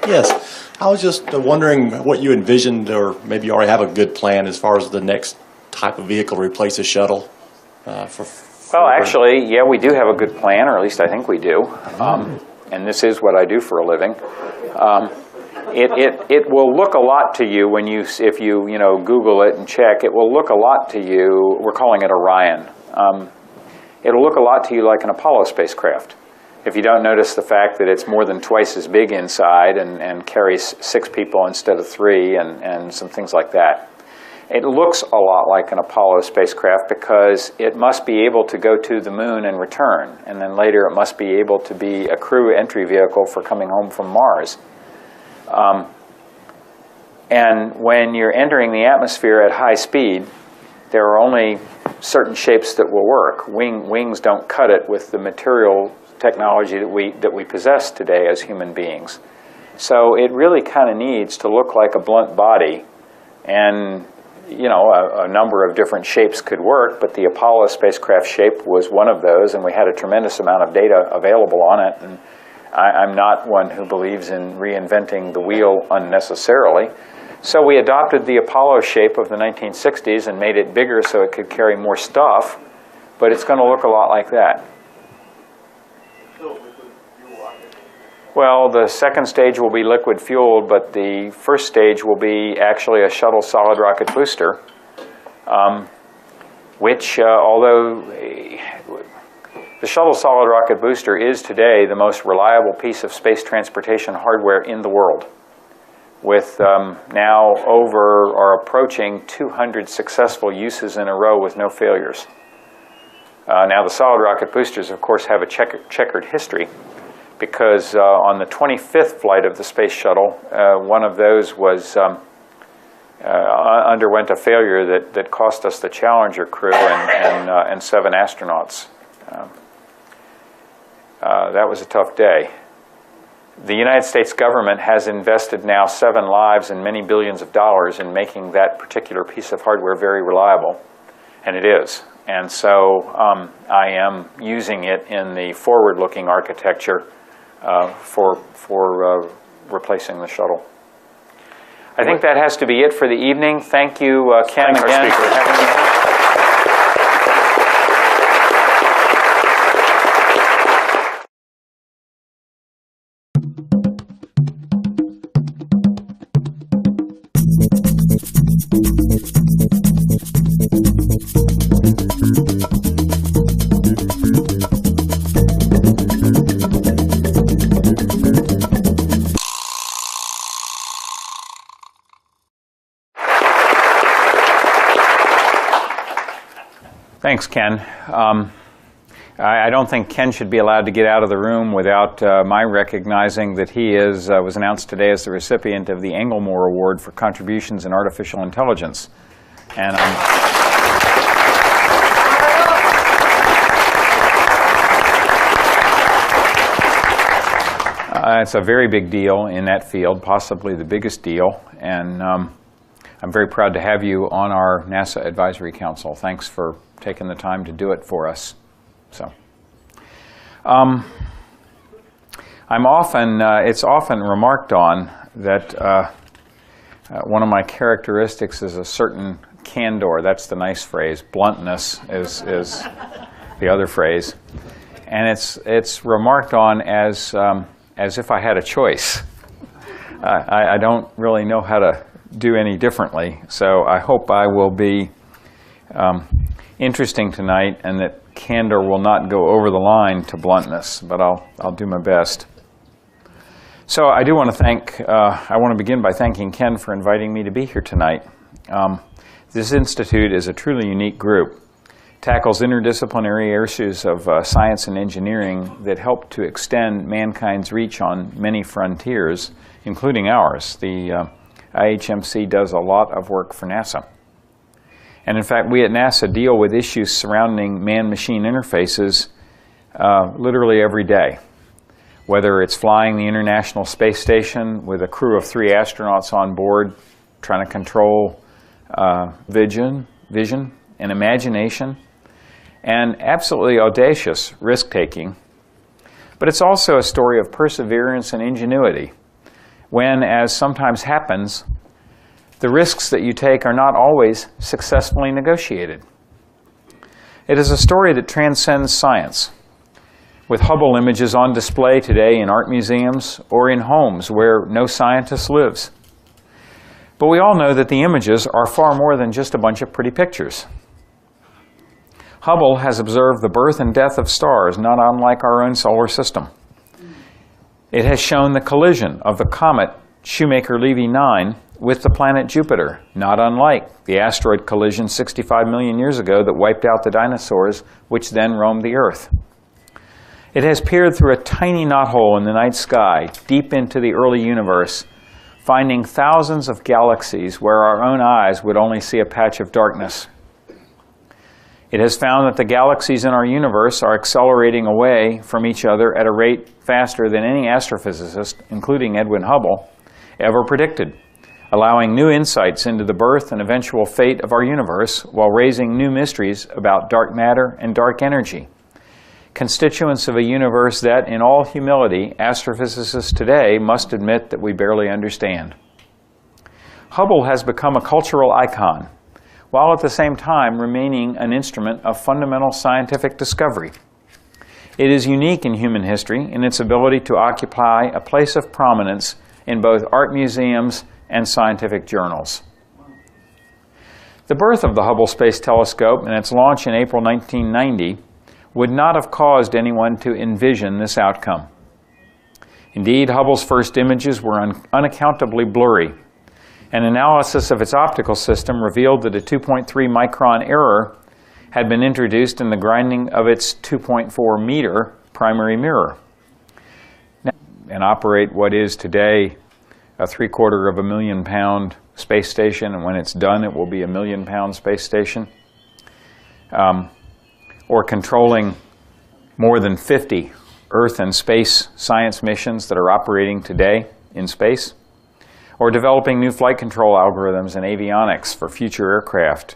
Yes. I was just wondering what you envisioned, or maybe you already have a good plan as far as the next type of vehicle to replace a shuttle. Well, actually, yeah, we do have a good plan, or at least I think we do. And this is what I do for a living. It will look a lot to you when if you Google it and check. It will look a lot to you. We're calling it Orion. It'll look a lot to you like an Apollo spacecraft. If you don't notice the fact that it's more than twice as big inside and carries 6 people instead of 3 and some things like that. It looks a lot like an Apollo spacecraft because it must be able to go to the moon and return, and then later it must be able to be a crew entry vehicle for coming home from Mars. And when you're entering the atmosphere at high speed, there are only certain shapes that will work. Wings don't cut it with the material technology that we possess today as human beings. So it really kind of needs to look like a blunt body, and a number of different shapes could work, but the Apollo spacecraft shape was one of those, and we had a tremendous amount of data available on it. And I'm not one who believes in reinventing the wheel unnecessarily. So we adopted the Apollo shape of the 1960s and made it bigger so it could carry more stuff, but it's going to look a lot like that. Well, the second stage will be liquid fueled, but the first stage will be actually a shuttle solid rocket booster, which, although the shuttle solid rocket booster is today the most reliable piece of space transportation hardware in the world, with now over or approaching 200 successful uses in a row with no failures. Now, the solid rocket boosters, of course, have a checkered history, because on the 25th flight of the space shuttle, one of those was underwent a failure that cost us the Challenger crew and 7 astronauts. That was a tough day. The United States government has invested now 7 lives and many billions of dollars in making that particular piece of hardware very reliable, and it is. And so I am using it in the forward-looking architecture for replacing the shuttle. I think that has to be it for the evening. Thank you, Ken, again for having me. Thanks, Ken. I don't think Ken should be allowed to get out of the room without my recognizing that he was announced today as the recipient of the Englemore Award for Contributions in Artificial Intelligence. And it's a very big deal in that field, possibly the biggest deal. And I'm very proud to have you on our NASA Advisory Council. Thanks for taking the time to do it for us. So, it's often remarked on that one of my characteristics is a certain candor. That's the nice phrase. Bluntness is the other phrase, and it's remarked on as if I had a choice. I don't really know how to do any differently, so I hope I will be interesting tonight, and that candor will not go over the line to bluntness, but I'll do my best. So I do want to I want to begin by thanking Ken for inviting me to be here tonight. This institute is a truly unique group. Tackles interdisciplinary issues of science and engineering that help to extend mankind's reach on many frontiers, including ours. The IHMC does a lot of work for NASA. And in fact, we at NASA deal with issues surrounding man-machine interfaces literally every day. Whether it's flying the International Space Station with a crew of 3 astronauts on board trying to control vision and imagination, and absolutely audacious risk-taking. But it's also a story of perseverance and ingenuity when, as sometimes happens, the risks that you take are not always successfully negotiated. It is a story that transcends science, with Hubble images on display today in art museums or in homes where no scientist lives. But we all know that the images are far more than just a bunch of pretty pictures. Hubble has observed the birth and death of stars not unlike our own solar system. It has shown the collision of the comet Shoemaker-Levy 9 with the planet Jupiter, not unlike the asteroid collision 65 million years ago that wiped out the dinosaurs, which then roamed the Earth. It has peered through a tiny knothole in the night sky, deep into the early universe, finding thousands of galaxies where our own eyes would only see a patch of darkness. It has found that the galaxies in our universe are accelerating away from each other at a rate faster than any astrophysicist, including Edwin Hubble, ever predicted, allowing new insights into the birth and eventual fate of our universe while raising new mysteries about dark matter and dark energy, constituents of a universe that, in all humility, astrophysicists today must admit that we barely understand. Hubble has become a cultural icon, while at the same time remaining an instrument of fundamental scientific discovery. It is unique in human history in its ability to occupy a place of prominence in both art museums and scientific journals. The birth of the Hubble Space Telescope and its launch in April 1990 would not have caused anyone to envision this outcome. Indeed, Hubble's first images were unaccountably blurry. An analysis of its optical system revealed that a 2.3 micron error had been introduced in the grinding of its 2.4 meter primary mirror, and operate what is today a 3/4 million pound space station, and when it's done it will be a 1 million pound space station, or controlling more than 50 Earth and space science missions that are operating today in space, or developing new flight control algorithms and avionics for future aircraft,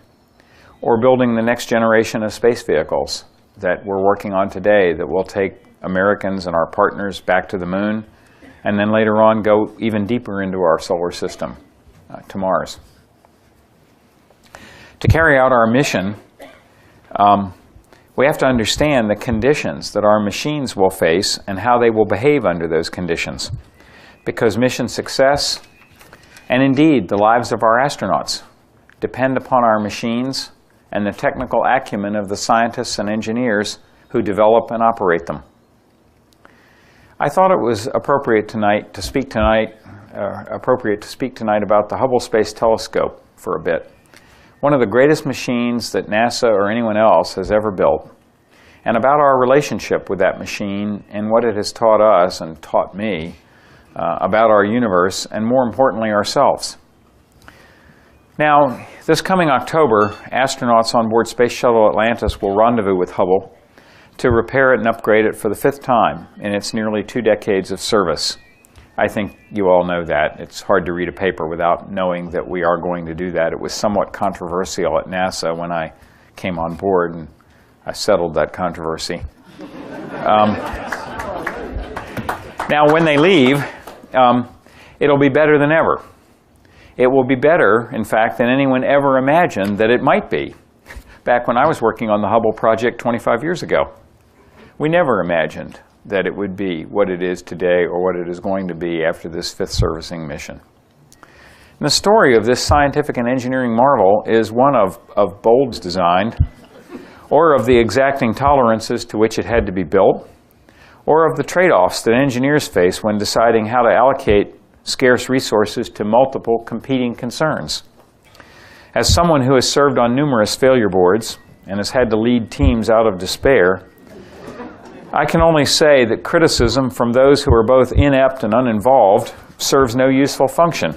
or building the next generation of space vehicles that we're working on today that will take Americans and our partners back to the moon, and then later on go even deeper into our solar system, to Mars. To carry out our mission, we have to understand the conditions that our machines will face and how they will behave under those conditions, because mission success, and indeed the lives of our astronauts, depend upon our machines and the technical acumen of the scientists and engineers who develop and operate them. I thought it was appropriate to speak tonight about the Hubble Space Telescope for a bit. One of the greatest machines that NASA or anyone else has ever built, and about our relationship with that machine and what it has taught us and taught me about our universe, and more importantly, ourselves. Now, this coming October, astronauts on board Space Shuttle Atlantis will rendezvous with Hubble to repair it and upgrade it for the 5th time in its nearly 2 decades of service. I think you all know that. It's hard to read a paper without knowing that we are going to do that. It was somewhat controversial at NASA when I came on board, and I settled that controversy. Now, when they leave, it'll be better than ever. It will be better, in fact, than anyone ever imagined that it might be. Back when I was working on the Hubble project 25 years ago, we never imagined that it would be what it is today or what it is going to be after this 5th servicing mission. And the story of this scientific and engineering marvel is one of bold design, or of the exacting tolerances to which it had to be built, or of the trade-offs that engineers face when deciding how to allocate scarce resources to multiple competing concerns. As someone who has served on numerous failure boards and has had to lead teams out of despair, I can only say that criticism from those who are both inept and uninvolved serves no useful function.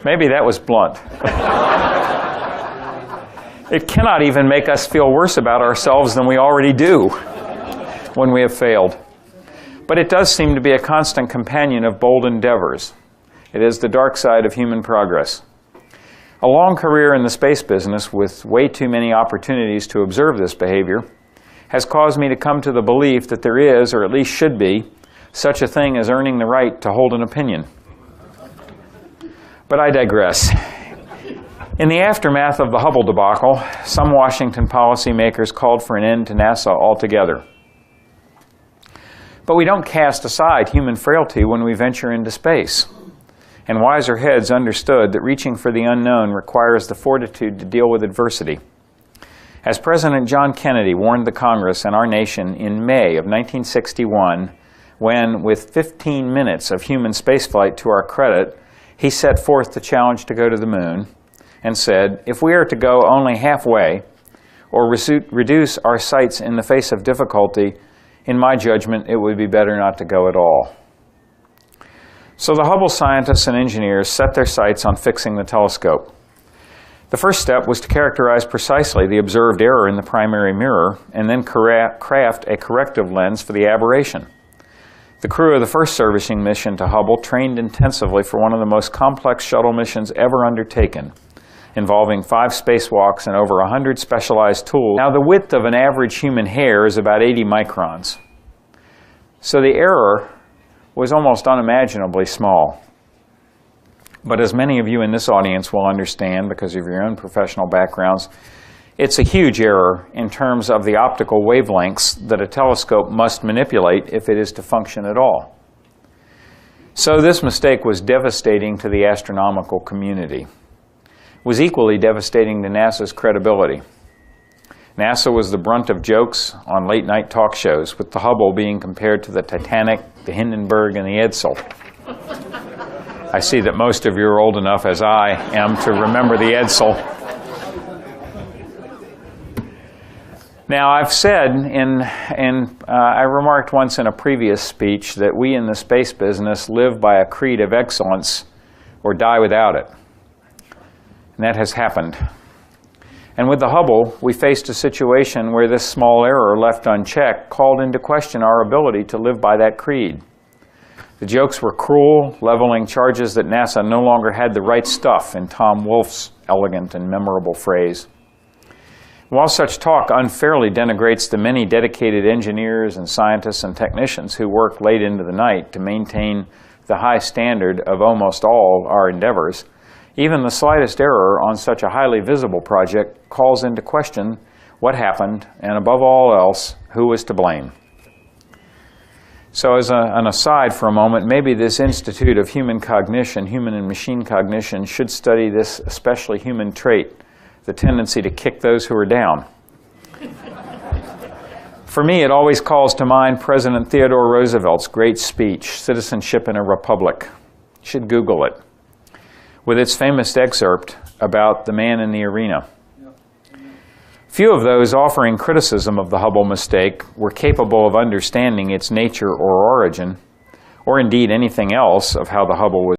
Maybe that was blunt. It cannot even make us feel worse about ourselves than we already do when we have failed. But it does seem to be a constant companion of bold endeavors. It is the dark side of human progress. A long career in the space business with way too many opportunities to observe this behavior has caused me to come to the belief that there is, or at least should be, such a thing as earning the right to hold an opinion. But I digress. In the aftermath of the Hubble debacle, some Washington policymakers called for an end to NASA altogether. But we don't cast aside human frailty when we venture into space. And wiser heads understood that reaching for the unknown requires the fortitude to deal with adversity. As President John Kennedy warned the Congress and our nation in May of 1961, when, with 15 minutes of human spaceflight to our credit, he set forth the challenge to go to the moon, and said, if we are to go only halfway, or reduce our sights in the face of difficulty, in my judgment, it would be better not to go at all. So the Hubble scientists and engineers set their sights on fixing the telescope. The first step was to characterize precisely the observed error in the primary mirror, and then craft a corrective lens for the aberration. The crew of the first servicing mission to Hubble trained intensively for one of the most complex shuttle missions ever undertaken, involving 5 spacewalks and over 100 specialized tools. Now, the width of an average human hair is about 80 microns. So the error was almost unimaginably small. But as many of you in this audience will understand because of your own professional backgrounds, it's a huge error in terms of the optical wavelengths that a telescope must manipulate if it is to function at all. So this mistake was devastating to the astronomical community. Was equally devastating to NASA's credibility. NASA was the brunt of jokes on late-night talk shows, with the Hubble being compared to the Titanic, the Hindenburg, and the Edsel. I see that most of you are old enough, as I am, to remember the Edsel. Now, I've said, I remarked once in a previous speech, that we in the space business live by a creed of excellence or die without it. And that has happened. And with the Hubble, we faced a situation where this small error left unchecked called into question our ability to live by that creed. The jokes were cruel, leveling charges that NASA no longer had the right stuff, in Tom Wolfe's elegant and memorable phrase. While such talk unfairly denigrates the many dedicated engineers and scientists and technicians who work late into the night to maintain the high standard of almost all our endeavors, even the slightest error on such a highly visible project calls into question what happened, and above all else, who was to blame. So as an aside for a moment, maybe this Institute of Human Cognition, Human and Machine Cognition, should study this especially human trait, the tendency to kick those who are down. For me, it always calls to mind President Theodore Roosevelt's great speech, Citizenship in a Republic. You should Google it, with its famous excerpt about the man in the arena. Few of those offering criticism of the Hubble mistake were capable of understanding its nature or origin, or indeed anything else of how the Hubble was